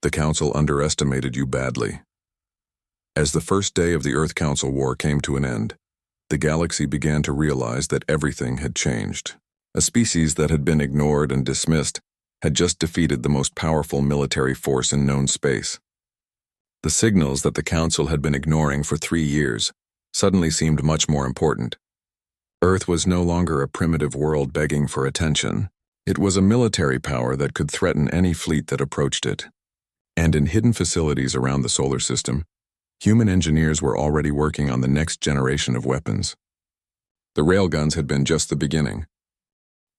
The Council underestimated you badly." As the first day of the Earth Council War came to an end, the galaxy began to realize that everything had changed. A species that had been ignored and dismissed had just defeated the most powerful military force in known space. The signals that the Council had been ignoring for 3 years suddenly seemed much more important. Earth was no longer a primitive world begging for attention. It was a military power that could threaten any fleet that approached it. And in hidden facilities around the solar system, human engineers were already working on the next generation of weapons. The railguns had been just the beginning.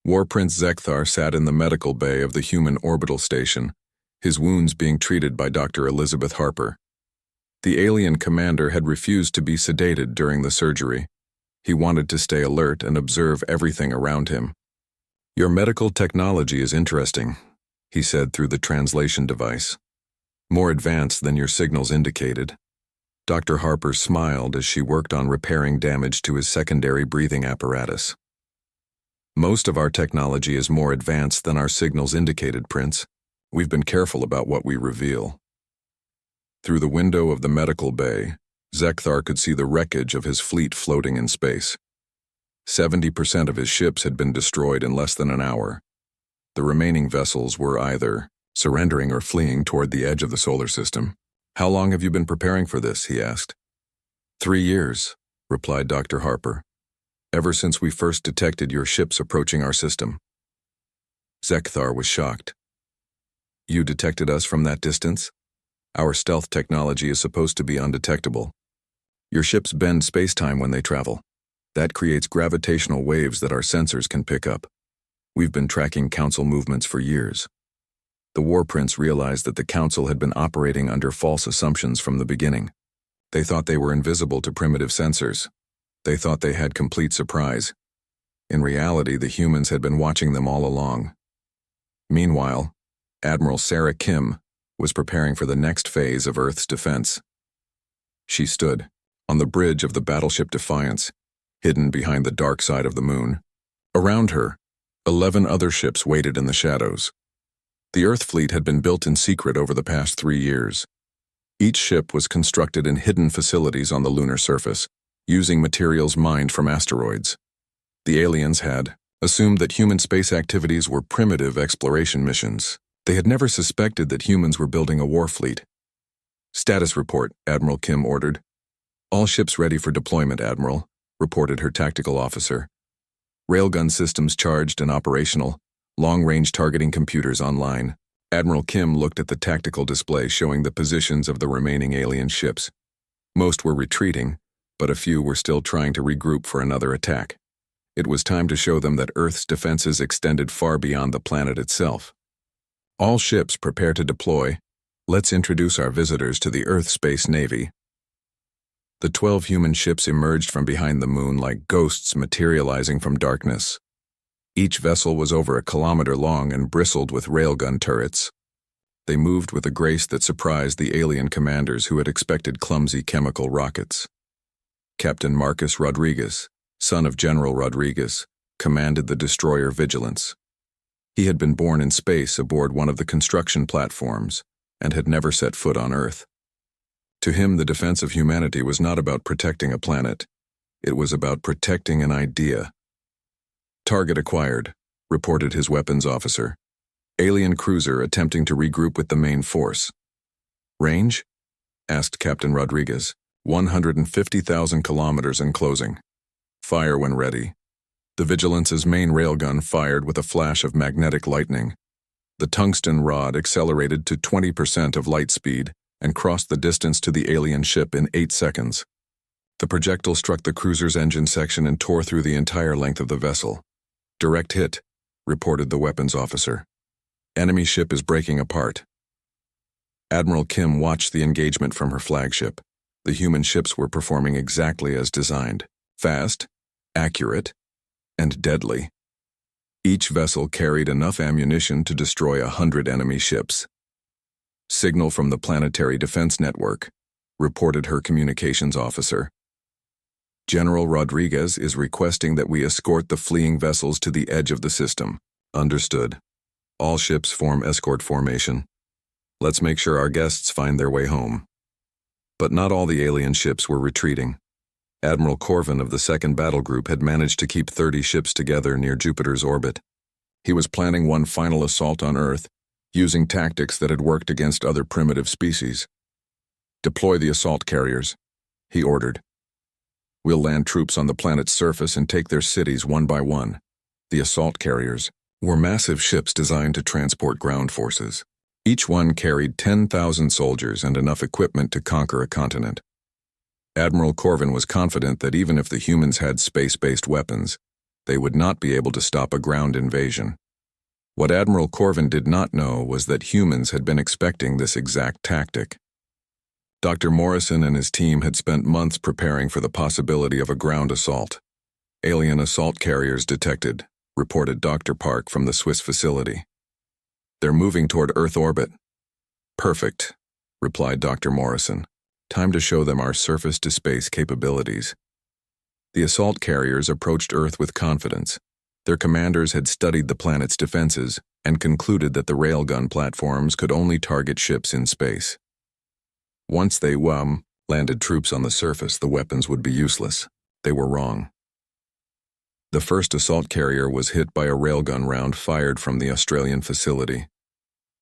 War Prince Zekthar sat in the medical bay of the human orbital station, his wounds being treated by Dr. Elizabeth Harper. The alien commander had refused to be sedated during the surgery. He wanted to stay alert and observe everything around him. "Your medical technology is interesting," he said through the translation device. "More advanced than your signals indicated." Dr. Harper smiled as she worked on repairing damage to his secondary breathing apparatus. "Most of our technology is more advanced than our signals indicated, Prince. We've been careful about what we reveal." Through the window of the medical bay, Zekthar could see the wreckage of his fleet floating in space. 70% of his ships had been destroyed in less than an hour. The remaining vessels were either surrendering or fleeing toward the edge of the solar system. "How long have you been preparing for this?" he asked. 3 years, replied Dr. Harper. "Ever since we first detected your ships approaching our system." Zekthar was shocked. "You detected us from that distance? Our stealth technology is supposed to be undetectable. Your ships bend space-time when they travel. That creates gravitational waves that our sensors can pick up. We've been tracking Council movements for years." The War Prince realized that the Council had been operating under false assumptions from the beginning. They thought they were invisible to primitive sensors. They thought they had complete surprise. In reality, the humans had been watching them all along. Meanwhile, Admiral Sarah Kim, was preparing for the next phase of Earth's defense. She stood on the bridge of the battleship Defiance, hidden behind the dark side of the moon. Around her, 11 other ships waited in the shadows. The Earth fleet had been built in secret over the past 3 years. Each ship was constructed in hidden facilities on the lunar surface, using materials mined from asteroids. The aliens had assumed that human space activities were primitive exploration missions. They had never suspected that humans were building a war fleet. "Status report," Admiral Kim ordered. "All ships ready for deployment, Admiral," reported her tactical officer. Railgun systems charged and operational, long-range targeting computers online. Admiral Kim looked at the tactical display showing the positions of the remaining alien ships. Most were retreating, but a few were still trying to regroup for another attack. It was time to show them that Earth's defenses extended far beyond the planet itself. "All ships prepare to deploy. Let's introduce our visitors to the Earth Space Navy." The 12 human ships emerged from behind the moon like ghosts materializing from darkness. Each vessel was over a kilometer long and bristled with railgun turrets. They moved with a grace that surprised the alien commanders who had expected clumsy chemical rockets. Captain Marcus Rodriguez, son of General Rodriguez, commanded the destroyer Vigilance. He had been born in space aboard one of the construction platforms and had never set foot on Earth. To him, the defense of humanity was not about protecting a planet. It was about protecting an idea. "Target acquired," reported his weapons officer. "Alien cruiser attempting to regroup with the main force." "Range?" asked Captain Rodriguez. 150,000 kilometers and closing. "Fire when ready." The Vigilance's main railgun fired with a flash of magnetic lightning. The tungsten rod accelerated to 20% of light speed and crossed the distance to the alien ship in 8 seconds. The projectile struck the cruiser's engine section and tore through the entire length of the vessel. "Direct hit," reported the weapons officer. "Enemy ship is breaking apart." Admiral Kim watched the engagement from her flagship. The human ships were performing exactly as designed: fast, accurate, and deadly. Each vessel carried enough ammunition to destroy 100 enemy ships. "Signal from the Planetary Defense Network," reported her communications officer. "General Rodriguez is requesting that we escort the fleeing vessels to the edge of the system." "Understood. All ships form escort formation. Let's make sure our guests find their way home." But not all the alien ships were retreating. Admiral Corvin of the 2nd Battle Group had managed to keep 30 ships together near Jupiter's orbit. He was planning one final assault on Earth, using tactics that had worked against other primitive species. "Deploy the assault carriers," he ordered. "We'll land troops on the planet's surface and take their cities one by one." The assault carriers were massive ships designed to transport ground forces. Each one carried 10,000 soldiers and enough equipment to conquer a continent. Admiral Corvin was confident that even if the humans had space-based weapons, they would not be able to stop a ground invasion. What Admiral Corvin did not know was that humans had been expecting this exact tactic. Dr. Morrison and his team had spent months preparing for the possibility of a ground assault. "Alien assault carriers detected," reported Dr. Park from the Swiss facility. "They're moving toward Earth orbit." "Perfect," replied Dr. Morrison. "Time to show them our surface-to-space capabilities." The assault carriers approached Earth with confidence. Their commanders had studied the planet's defenses and concluded that the railgun platforms could only target ships in space. Once they landed troops on the surface, the weapons would be useless. They were wrong. The first assault carrier was hit by a railgun round fired from the Australian facility.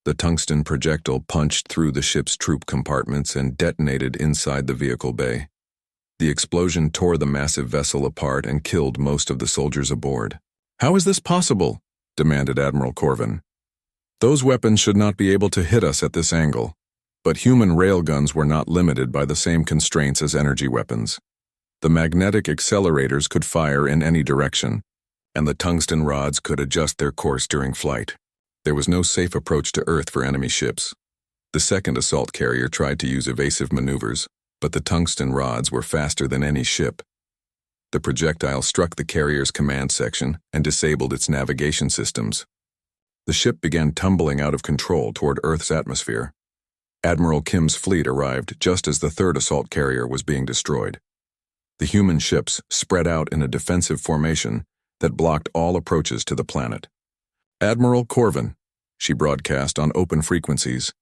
The tungsten projectile punched through the ship's troop compartments and detonated inside the vehicle bay. The explosion tore the massive vessel apart and killed most of the soldiers aboard. "How is this possible?" demanded Admiral Corvin. "Those weapons should not be able to hit us at this angle." But human railguns were not limited by the same constraints as energy weapons. The magnetic accelerators could fire in any direction, and the tungsten rods could adjust their course during flight. There was no safe approach to Earth for enemy ships. The second assault carrier tried to use evasive maneuvers, but the tungsten rods were faster than any ship. The projectile struck the carrier's command section and disabled its navigation systems. The ship began tumbling out of control toward Earth's atmosphere. Admiral Kim's fleet arrived just as the third assault carrier was being destroyed. The human ships spread out in a defensive formation that blocked all approaches to the planet. "Admiral Corvin," she broadcast on open frequencies.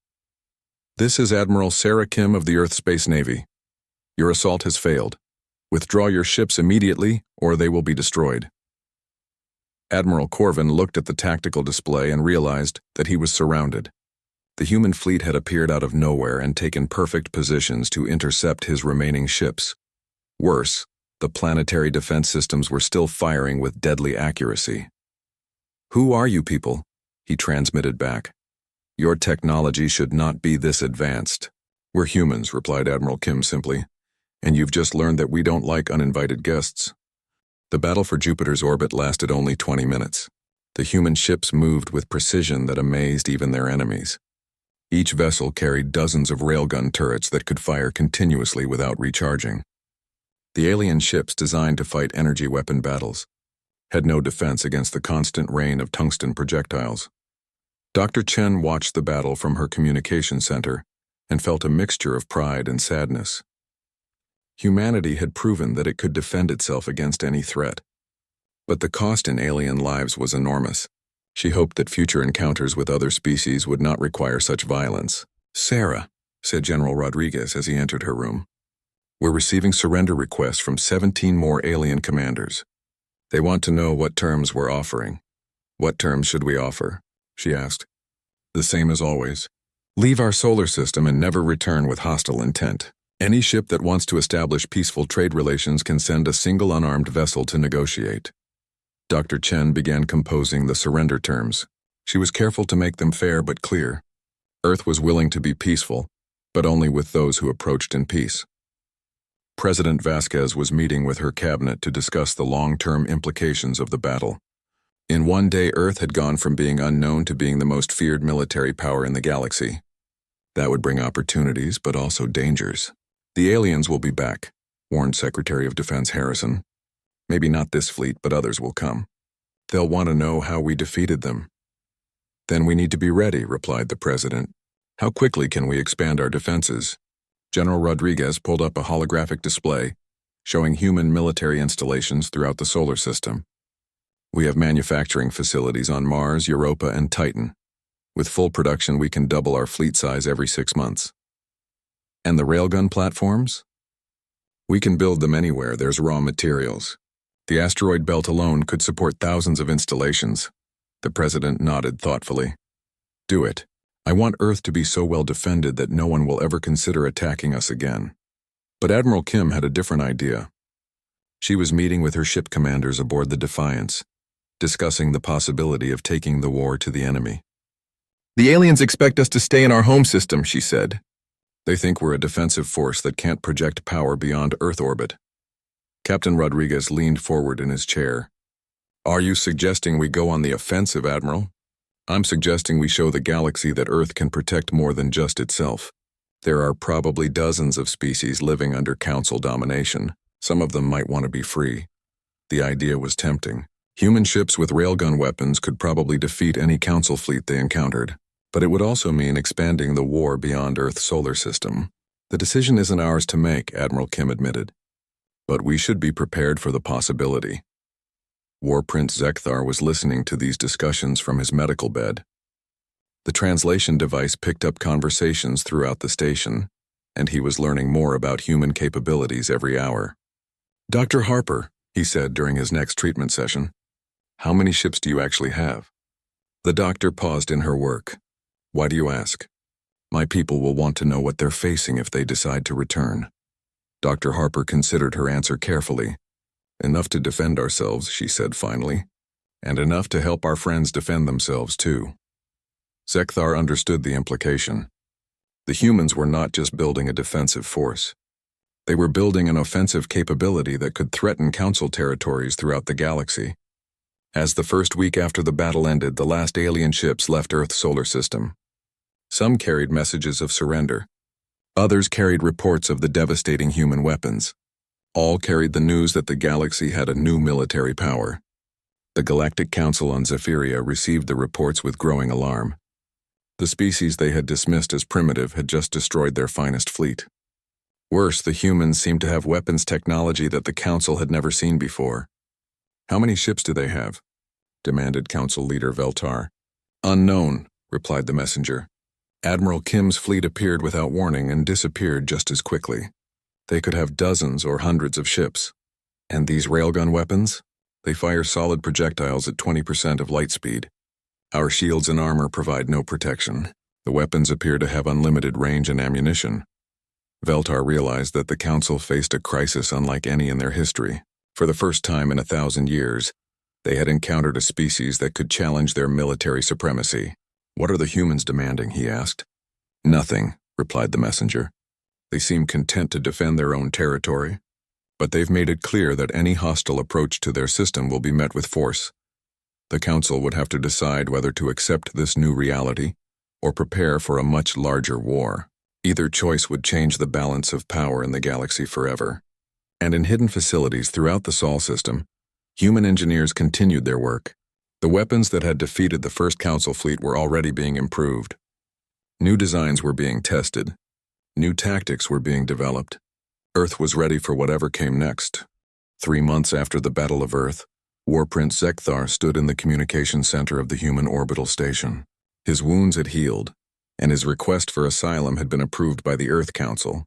"This is Admiral Sarah Kim of the Earth Space Navy. Your assault has failed. Withdraw your ships immediately, or they will be destroyed." Admiral Corvin looked at the tactical display and realized that he was surrounded. The human fleet had appeared out of nowhere and taken perfect positions to intercept his remaining ships. Worse, the planetary defense systems were still firing with deadly accuracy. "Who are you people?" he transmitted back. "Your technology should not be this advanced." "We're humans," replied Admiral Kim simply, "and you've just learned that we don't like uninvited guests." The battle for Jupiter's orbit lasted only 20 minutes. The human ships moved with precision that amazed even their enemies. Each vessel carried dozens of railgun turrets that could fire continuously without recharging. The alien ships, designed to fight energy weapon battles, had no defense against the constant rain of tungsten projectiles. Dr. Chen watched the battle from her communication center and felt a mixture of pride and sadness. Humanity had proven that it could defend itself against any threat. But the cost in alien lives was enormous. She hoped that future encounters with other species would not require such violence. "Sarah," said General Rodriguez as he entered her room, "we're receiving surrender requests from 17 more alien commanders. They want to know what terms we're offering." "What terms should we offer?" she asked. "The same as always. Leave our solar system and never return with hostile intent. Any ship that wants to establish peaceful trade relations can send a single unarmed vessel to negotiate." Dr. Chen began composing the surrender terms. She was careful to make them fair but clear. Earth was willing to be peaceful, but only with those who approached in peace. President Vasquez was meeting with her cabinet to discuss the long-term implications of the battle. In one day, Earth had gone from being unknown to being the most feared military power in the galaxy. That would bring opportunities, but also dangers. "The aliens will be back," warned Secretary of Defense Harrison. "Maybe not this fleet, but others will come. They'll want to know how we defeated them." "Then we need to be ready," replied the president. "How quickly can we expand our defenses?" General Rodriguez pulled up a holographic display showing human military installations throughout the solar system. "We have manufacturing facilities on Mars, Europa, and Titan. With full production, we can double our fleet size every 6 months." "And the railgun platforms?" "We can build them anywhere. There's raw materials. The asteroid belt alone could support thousands of installations." The president nodded thoughtfully. "Do it. I want Earth to be so well defended that no one will ever consider attacking us again." But Admiral Kim had a different idea. She was meeting with her ship commanders aboard the Defiance, discussing the possibility of taking the war to the enemy. "The aliens expect us to stay in our home system," she said. "They think we're a defensive force that can't project power beyond Earth orbit." Captain Rodriguez leaned forward in his chair. "Are you suggesting we go on the offensive, Admiral?" "I'm suggesting we show the galaxy that Earth can protect more than just itself. There are probably dozens of species living under Council domination. Some of them might want to be free." The idea was tempting. Human ships with railgun weapons could probably defeat any Council fleet they encountered. But it would also mean expanding the war beyond Earth's solar system. "The decision isn't ours to make," Admiral Kim admitted. "But we should be prepared for the possibility." War Prince Zekthar was listening to these discussions from his medical bed. The translation device picked up conversations throughout the station, and he was learning more about human capabilities every hour. "Dr. Harper," he said during his next treatment session, "how many ships do you actually have?" The doctor paused in her work. "Why do you ask?" "My people will want to know what they're facing if they decide to return." Dr. Harper considered her answer carefully. "Enough to defend ourselves," she said finally, "and enough to help our friends defend themselves too." Zekthar understood the implication. The humans were not just building a defensive force. They were building an offensive capability that could threaten Council territories throughout the galaxy. As the first week after the battle ended, the last alien ships left Earth's solar system. Some carried messages of surrender. Others carried reports of the devastating human weapons. All carried the news that the galaxy had a new military power. The Galactic Council on Zephyria received the reports with growing alarm. The species they had dismissed as primitive had just destroyed their finest fleet. Worse, the humans seemed to have weapons technology that the Council had never seen before. "How many ships do they have?" demanded Council Leader Veltar. "Unknown," replied the messenger. Admiral Kim's fleet appeared without warning and disappeared just as quickly. They could have dozens or hundreds of ships. And these railgun weapons? They fire solid projectiles at 20% of light speed. Our shields and armor provide no protection. The weapons appear to have unlimited range and ammunition. Veltar realized that the Council faced a crisis unlike any in their history. For the first time in 1,000 years, they had encountered a species that could challenge their military supremacy. "What are the humans demanding?" he asked. "Nothing," replied the messenger. "They seem content to defend their own territory, but they've made it clear that any hostile approach to their system will be met with force. The Council would have to decide whether to accept this new reality or prepare for a much larger war. Either choice would change the balance of power in the galaxy forever." And in hidden facilities throughout the Sol system, human engineers continued their work. The weapons that had defeated the first Council fleet were already being improved. New designs were being tested. New tactics were being developed. Earth was ready for whatever came next. 3 months after the Battle of Earth, War Prince Zekthar stood in the communication center of the human orbital station. His wounds had healed, and his request for asylum had been approved by the Earth Council.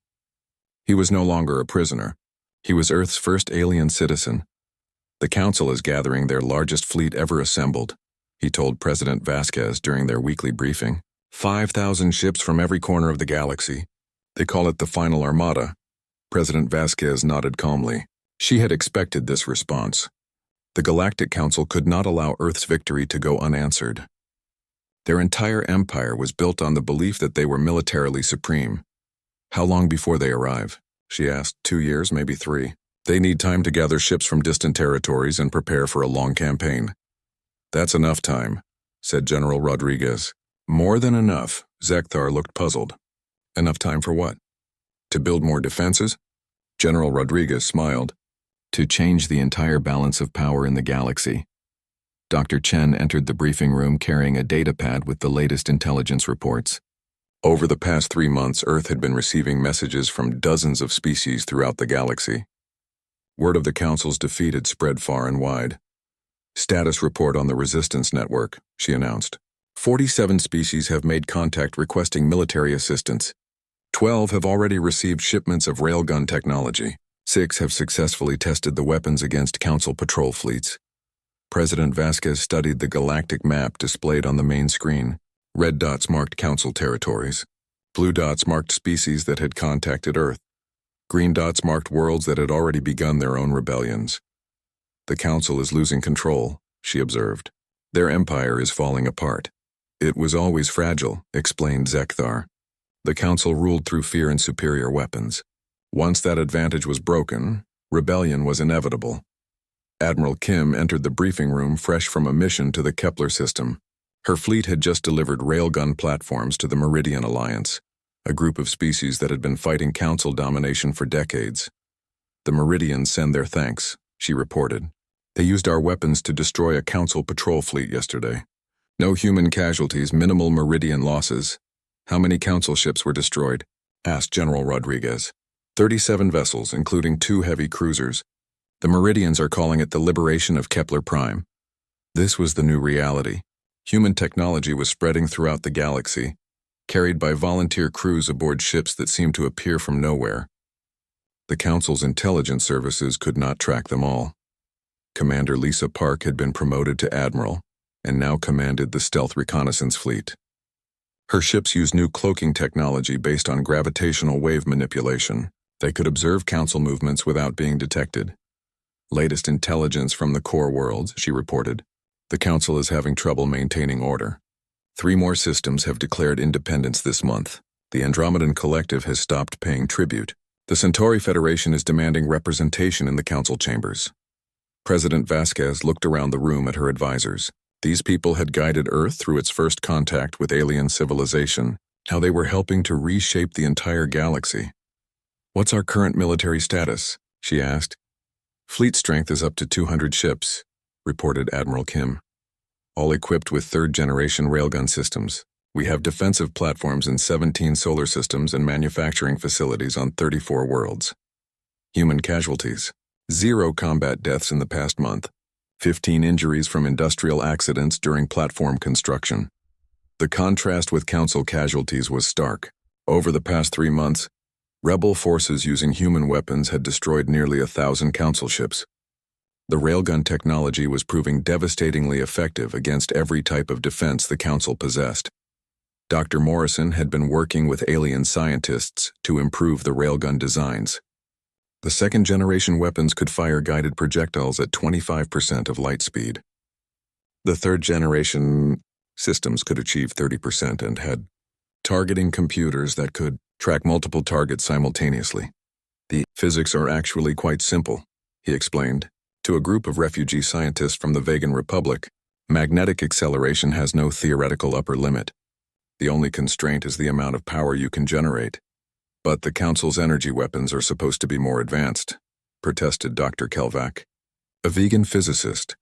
He was no longer a prisoner. He was Earth's first alien citizen. "The Council is gathering their largest fleet ever assembled," he told President Vasquez during their weekly briefing. 5,000 ships from every corner of the galaxy. They call it the final armada." President Vasquez nodded calmly. She had expected this response. The Galactic Council could not allow Earth's victory to go unanswered. Their entire empire was built on the belief that they were militarily supreme. "How long before they arrive?" she asked. 2 years, maybe 3. "They need time to gather ships from distant territories and prepare for a long campaign." "That's enough time," said General Rodriguez. "More than enough." Zekthar looked puzzled. "Enough time for what? To build more defenses?" General Rodriguez smiled. "To change the entire balance of power in the galaxy." Dr. Chen entered the briefing room carrying a datapad with the latest intelligence reports. Over the past 3 months, Earth had been receiving messages from dozens of species throughout the galaxy. Word of the Council's defeat had spread far and wide. "Status report on the Resistance Network," she announced. 47 species have made contact requesting military assistance. 12 have already received shipments of railgun technology. 6 have successfully tested the weapons against Council patrol fleets. President Vasquez studied the galactic map displayed on the main screen. Red dots marked Council territories. Blue dots marked species that had contacted Earth. Green dots marked worlds that had already begun their own rebellions. "The Council is losing control," she observed. "Their empire is falling apart." "It was always fragile," explained Zekthar. "The Council ruled through fear and superior weapons. Once that advantage was broken, rebellion was inevitable." Admiral Kim entered the briefing room fresh from a mission to the Kepler system. Her fleet had just delivered railgun platforms to the Meridian Alliance, a group of species that had been fighting Council domination for decades. "The Meridians send their thanks," she reported. "They used our weapons to destroy a Council patrol fleet yesterday. No human casualties, minimal Meridian losses." "How many Council ships were destroyed?" asked General Rodriguez. 37 vessels, including 2 heavy cruisers. The Meridians are calling it the liberation of Kepler Prime. This was the new reality. Human technology was spreading throughout the galaxy, carried by volunteer crews aboard ships that seemed to appear from nowhere. The Council's intelligence services could not track them all. Commander Lisa Park had been promoted to Admiral and now commanded the Stealth Reconnaissance Fleet. Her ships used new cloaking technology based on gravitational wave manipulation. They could observe Council movements without being detected. "Latest intelligence from the core worlds," she reported. "The Council is having trouble maintaining order. 3 more systems have declared independence this month. The Andromedan Collective has stopped paying tribute. The Centauri Federation is demanding representation in the Council chambers." President Vasquez looked around the room at her advisors. These people had guided Earth through its first contact with alien civilization. Now they were helping to reshape the entire galaxy. "What's our current military status?" she asked. "Fleet strength is up to 200 ships," reported Admiral Kim. "All equipped with 3rd-generation railgun systems. We have defensive platforms in 17 solar systems and manufacturing facilities on 34 worlds. Human casualties: 0 combat deaths in the past month, 15 injuries from industrial accidents during platform construction. The contrast with Council casualties was stark. Over the past 3 months, rebel forces using human weapons had destroyed nearly 1,000 Council ships. The railgun technology was proving devastatingly effective against every type of defense the Council possessed. Dr. Morrison had been working with alien scientists to improve the railgun designs. The second-generation weapons could fire guided projectiles at 25% of light speed. The third-generation systems could achieve 30% and had targeting computers that could track multiple targets simultaneously. The physics are actually quite simple, he explained. To a group of refugee scientists from the Vegan Republic, magnetic acceleration has no theoretical upper limit. The only constraint is the amount of power you can generate. But the Council's energy weapons are supposed to be more advanced, protested Dr. Kelvac, a vegan physicist.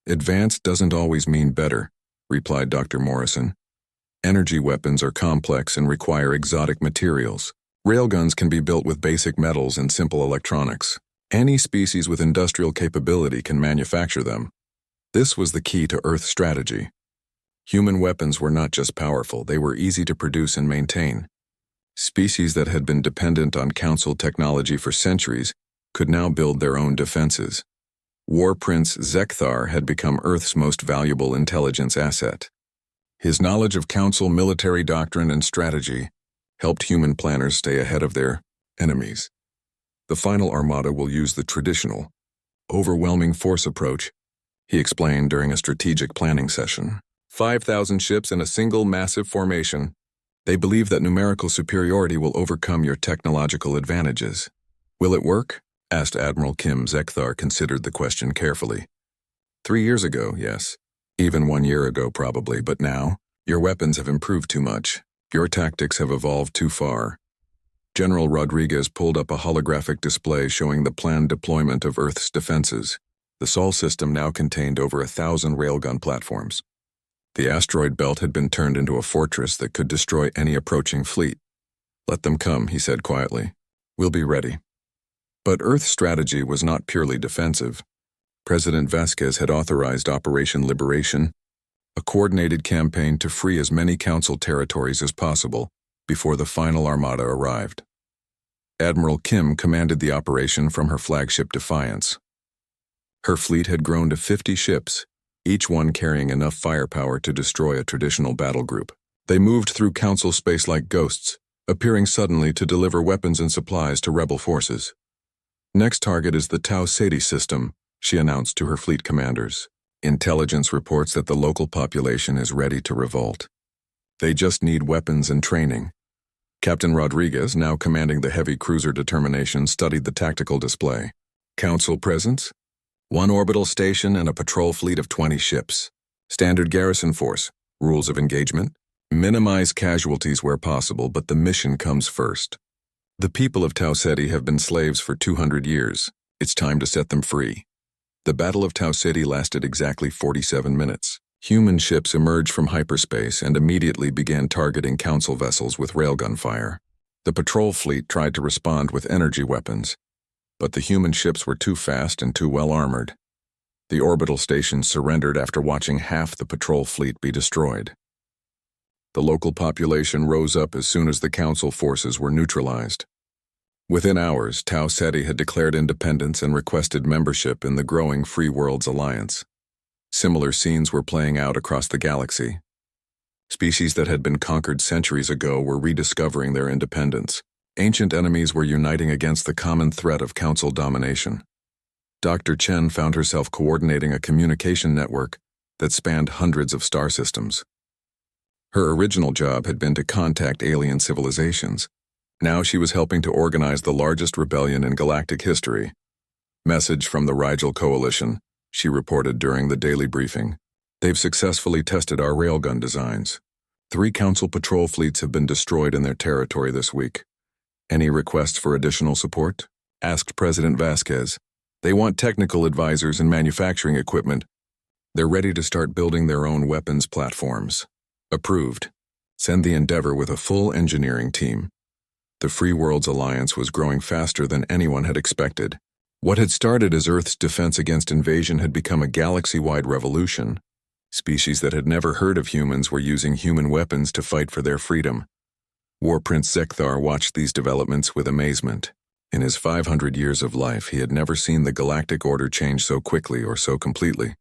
Advanced doesn't always mean better, replied Dr. Morrison. Energy weapons are complex and require exotic materials. Railguns can be built with basic metals and simple electronics. Any species with industrial capability can manufacture them. This was the key to Earth's strategy. Human weapons were not just powerful, they were easy to produce and maintain. Species that had been dependent on Council technology for centuries could now build their own defenses. War Prince Zekthar had become Earth's most valuable intelligence asset. His knowledge of Council military doctrine and strategy helped human planners stay ahead of their enemies. The final armada will use the traditional, overwhelming force approach, he explained during a strategic planning session. 5,000 ships in a single massive formation. They believe that numerical superiority will overcome your technological advantages. Will it work? Asked Admiral Kim. Zekthar considered the question carefully. 3 years ago, yes. Even 1 year ago, probably, but now, your weapons have improved too much. Your tactics have evolved too far. General Rodriguez pulled up a holographic display showing the planned deployment of Earth's defenses. The Sol system now contained over 1,000 railgun platforms. The asteroid belt had been turned into a fortress that could destroy any approaching fleet. Let them come, he said quietly. We'll be ready. But Earth's strategy was not purely defensive. President Vasquez had authorized Operation Liberation, a coordinated campaign to free as many Council territories as possible before the final armada arrived. Admiral Kim commanded the operation from her flagship Defiance. Her fleet had grown to 50 ships, each one carrying enough firepower to destroy a traditional battle group. They moved through Council space like ghosts, appearing suddenly to deliver weapons and supplies to rebel forces. Next target is the Tau Ceti system, she announced to her fleet commanders. Intelligence reports that the local population is ready to revolt. They just need weapons and training. Captain Rodriguez, now commanding the heavy cruiser Determination, studied the tactical display. Council presence? 1 orbital station and a patrol fleet of 20 ships. Standard garrison force. Rules of engagement. Minimize casualties where possible, but the mission comes first. The people of Tau Ceti have been slaves for 200 years. It's time to set them free. The Battle of Tau Ceti lasted exactly 47 minutes. Human ships emerged from hyperspace and immediately began targeting Council vessels with railgun fire. The patrol fleet tried to respond with energy weapons, but the human ships were too fast and too well armored. The orbital station surrendered after watching half the patrol fleet be destroyed. The local population rose up as soon as the Council forces were neutralized. Within hours, Tau Ceti had declared independence and requested membership in the growing Free Worlds Alliance. Similar scenes were playing out across the galaxy. Species that had been conquered centuries ago were rediscovering their independence. Ancient enemies were uniting against the common threat of Council domination. Dr. Chen found herself coordinating a communication network that spanned hundreds of star systems. Her original job had been to contact alien civilizations. Now she was helping to organize the largest rebellion in galactic history. Message from the Rigel Coalition, she reported during the daily briefing. They've successfully tested our railgun designs. 3 Council patrol fleets have been destroyed in their territory this week. Any requests for additional support? Asked President Vasquez. They want technical advisors and manufacturing equipment. They're ready to start building their own weapons platforms. Approved. Send the Endeavor with a full engineering team. The Free Worlds Alliance was growing faster than anyone had expected. What had started as Earth's defense against invasion had become a galaxy-wide revolution. Species that had never heard of humans were using human weapons to fight for their freedom. War Prince Zekthar watched these developments with amazement. In his 500 years of life, he had never seen the galactic order change so quickly or so completely.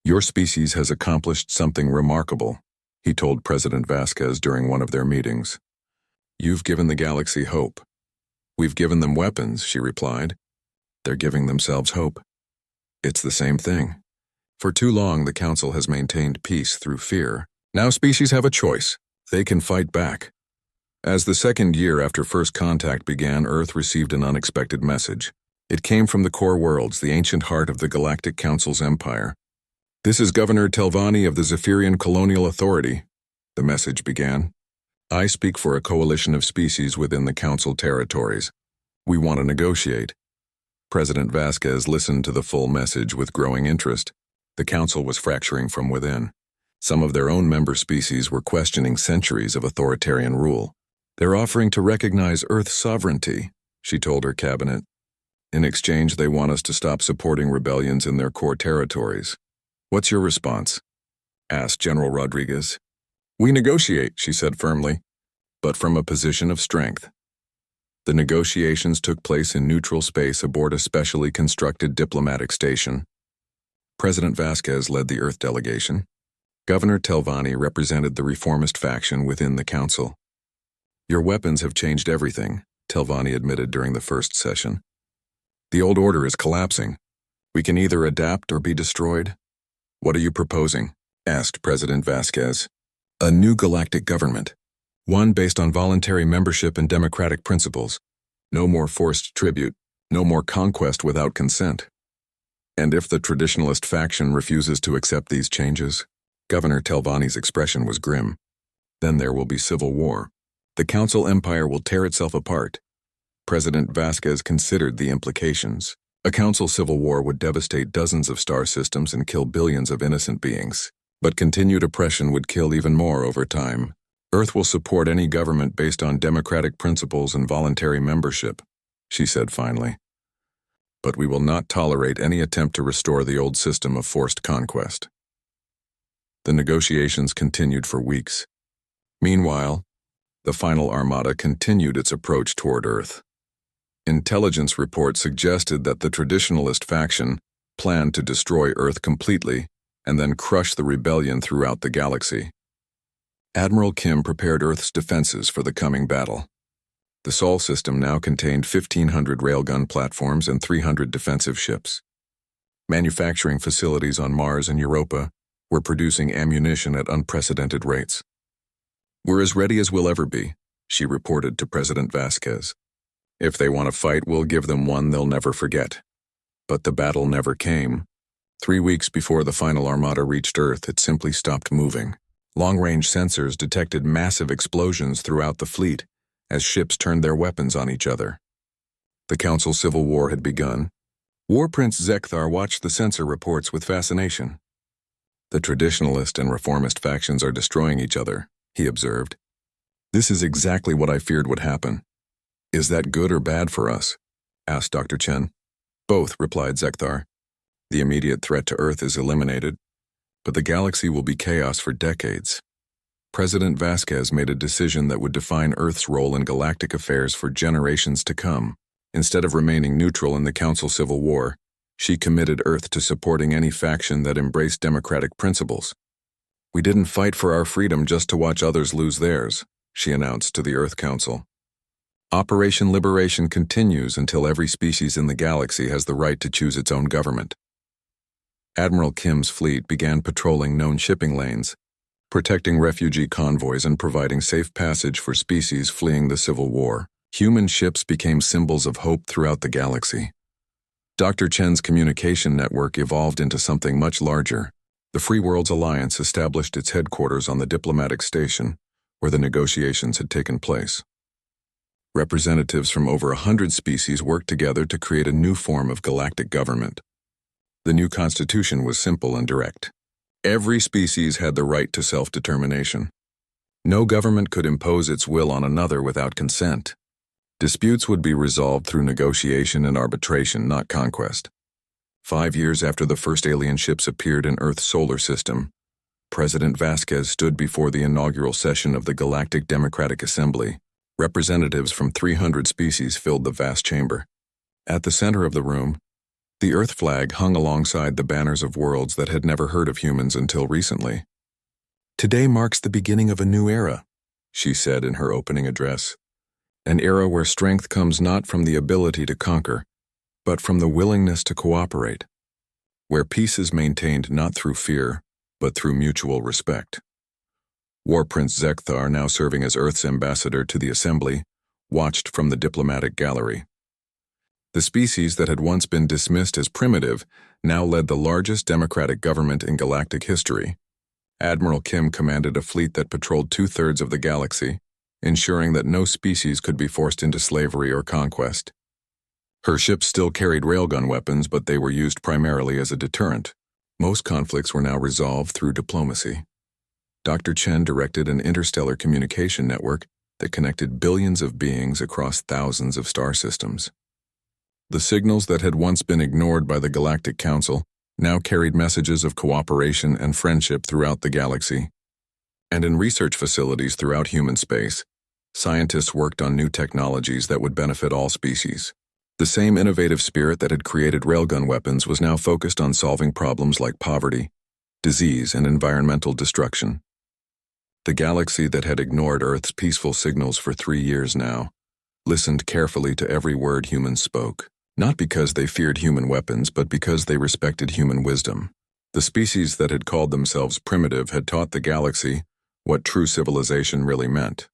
"Your species has accomplished something remarkable," he told President Vasquez during one of their meetings. "You've given the galaxy hope." "We've given them weapons," she replied. "They're giving themselves hope." "It's the same thing. For too long, the Council has maintained peace through fear. Now species have a choice. They can fight back." As the second year after first contact began, Earth received an unexpected message. It came from the core worlds, the ancient heart of the Galactic Council's empire. "This is Governor Telvanni of the Zephyrian Colonial Authority," the message began. "I speak for a coalition of species within the Council territories. We want to negotiate." President Vasquez listened to the full message with growing interest. The Council was fracturing from within. Some of their own member species were questioning centuries of authoritarian rule. "They're offering to recognize Earth's sovereignty," she told her cabinet. "In exchange, they want us to stop supporting rebellions in their core territories." "What's your response?" asked General Rodriguez. "We negotiate," she said firmly, "but from a position of strength." The negotiations took place in neutral space aboard a specially constructed diplomatic station. President Vasquez led the Earth delegation. Governor Telvanni represented the reformist faction within the Council. "Your weapons have changed everything," Telvanni admitted during the first session. "The old order is collapsing. We can either adapt or be destroyed." "What are you proposing?" asked President Vasquez. "A new galactic government. One based on voluntary membership and democratic principles. No more forced tribute. No more conquest without consent." "And if the traditionalist faction refuses to accept these changes?" Governor Telvanni's expression was grim. "Then there will be civil war. The Council empire will tear itself apart." President Vasquez considered the implications. A Council civil war would devastate dozens of star systems and kill billions of innocent beings. But continued oppression would kill even more over time. "Earth will support any government based on democratic principles and voluntary membership," she said finally. "But we will not tolerate any attempt to restore the old system of forced conquest." The negotiations continued for weeks. Meanwhile, the final armada continued its approach toward Earth. Intelligence reports suggested that the traditionalist faction planned to destroy Earth completely and then crush the rebellion throughout the galaxy. Admiral Kim prepared Earth's defenses for the coming battle. The Sol system now contained 1,500 railgun platforms and 300 defensive ships. Manufacturing facilities on Mars and Europa were producing ammunition at unprecedented rates. "We're as ready as we'll ever be," she reported to President Vasquez. "If they want to fight, we'll give them one they'll never forget." But the battle never came. 3 weeks before the final armada reached Earth, it simply stopped moving. Long-range sensors detected massive explosions throughout the fleet as ships turned their weapons on each other. The Council civil war had begun. War Prince Zekthar watched the sensor reports with fascination. "The traditionalist and reformist factions are destroying each other," he observed. "This is exactly what I feared would happen." "Is that good or bad for us?" asked Dr. Chen. "Both," replied Zekthar. "The immediate threat to Earth is eliminated, but the galaxy will be chaos for decades." President Vasquez made a decision that would define Earth's role in galactic affairs for generations to come. Instead of remaining neutral in the Council civil war, she committed Earth to supporting any faction that embraced democratic principles. "We didn't fight for our freedom just to watch others lose theirs," she announced to the Earth Council. "Operation Liberation continues until every species in the galaxy has the right to choose its own government." Admiral Kim's fleet began patrolling known shipping lanes, protecting refugee convoys and providing safe passage for species fleeing the Civil War. Human ships became symbols of hope throughout the galaxy. Dr. Chen's communication network evolved into something much larger. The Free Worlds Alliance established its headquarters on the diplomatic station, where the negotiations had taken place. Representatives from over 100 species worked together to create a new form of galactic government. The new constitution was simple and direct. Every species had the right to self-determination. No government could impose its will on another without consent. Disputes would be resolved through negotiation and arbitration, not conquest. 5 years after the first alien ships appeared in Earth's solar system, President Vasquez stood before the inaugural session of the Galactic Democratic Assembly. Representatives from 300 species filled the vast chamber. At the center of the room, the Earth flag hung alongside the banners of worlds that had never heard of humans until recently. "Today marks the beginning of a new era," she said in her opening address. "An era where strength comes not from the ability to conquer, but from the willingness to cooperate. Where peace is maintained not through fear, but through mutual respect." War Prince Zekthar, now serving as Earth's ambassador to the Assembly, watched from the diplomatic gallery. The species that had once been dismissed as primitive now led the largest democratic government in galactic history. Admiral Kim commanded a fleet that patrolled 2/3 of the galaxy, ensuring that no species could be forced into slavery or conquest. Her ships still carried railgun weapons, but they were used primarily as a deterrent. Most conflicts were now resolved through diplomacy. Dr. Chen directed an interstellar communication network that connected billions of beings across thousands of star systems. The signals that had once been ignored by the Galactic Council now carried messages of cooperation and friendship throughout the galaxy. And in research facilities throughout human space, scientists worked on new technologies that would benefit all species. The same innovative spirit that had created railgun weapons was now focused on solving problems like poverty, disease, and environmental destruction. The galaxy that had ignored Earth's peaceful signals for 3 years now listened carefully to every word humans spoke, not because they feared human weapons, but because they respected human wisdom. The species that had called themselves primitive had taught the galaxy what true civilization really meant.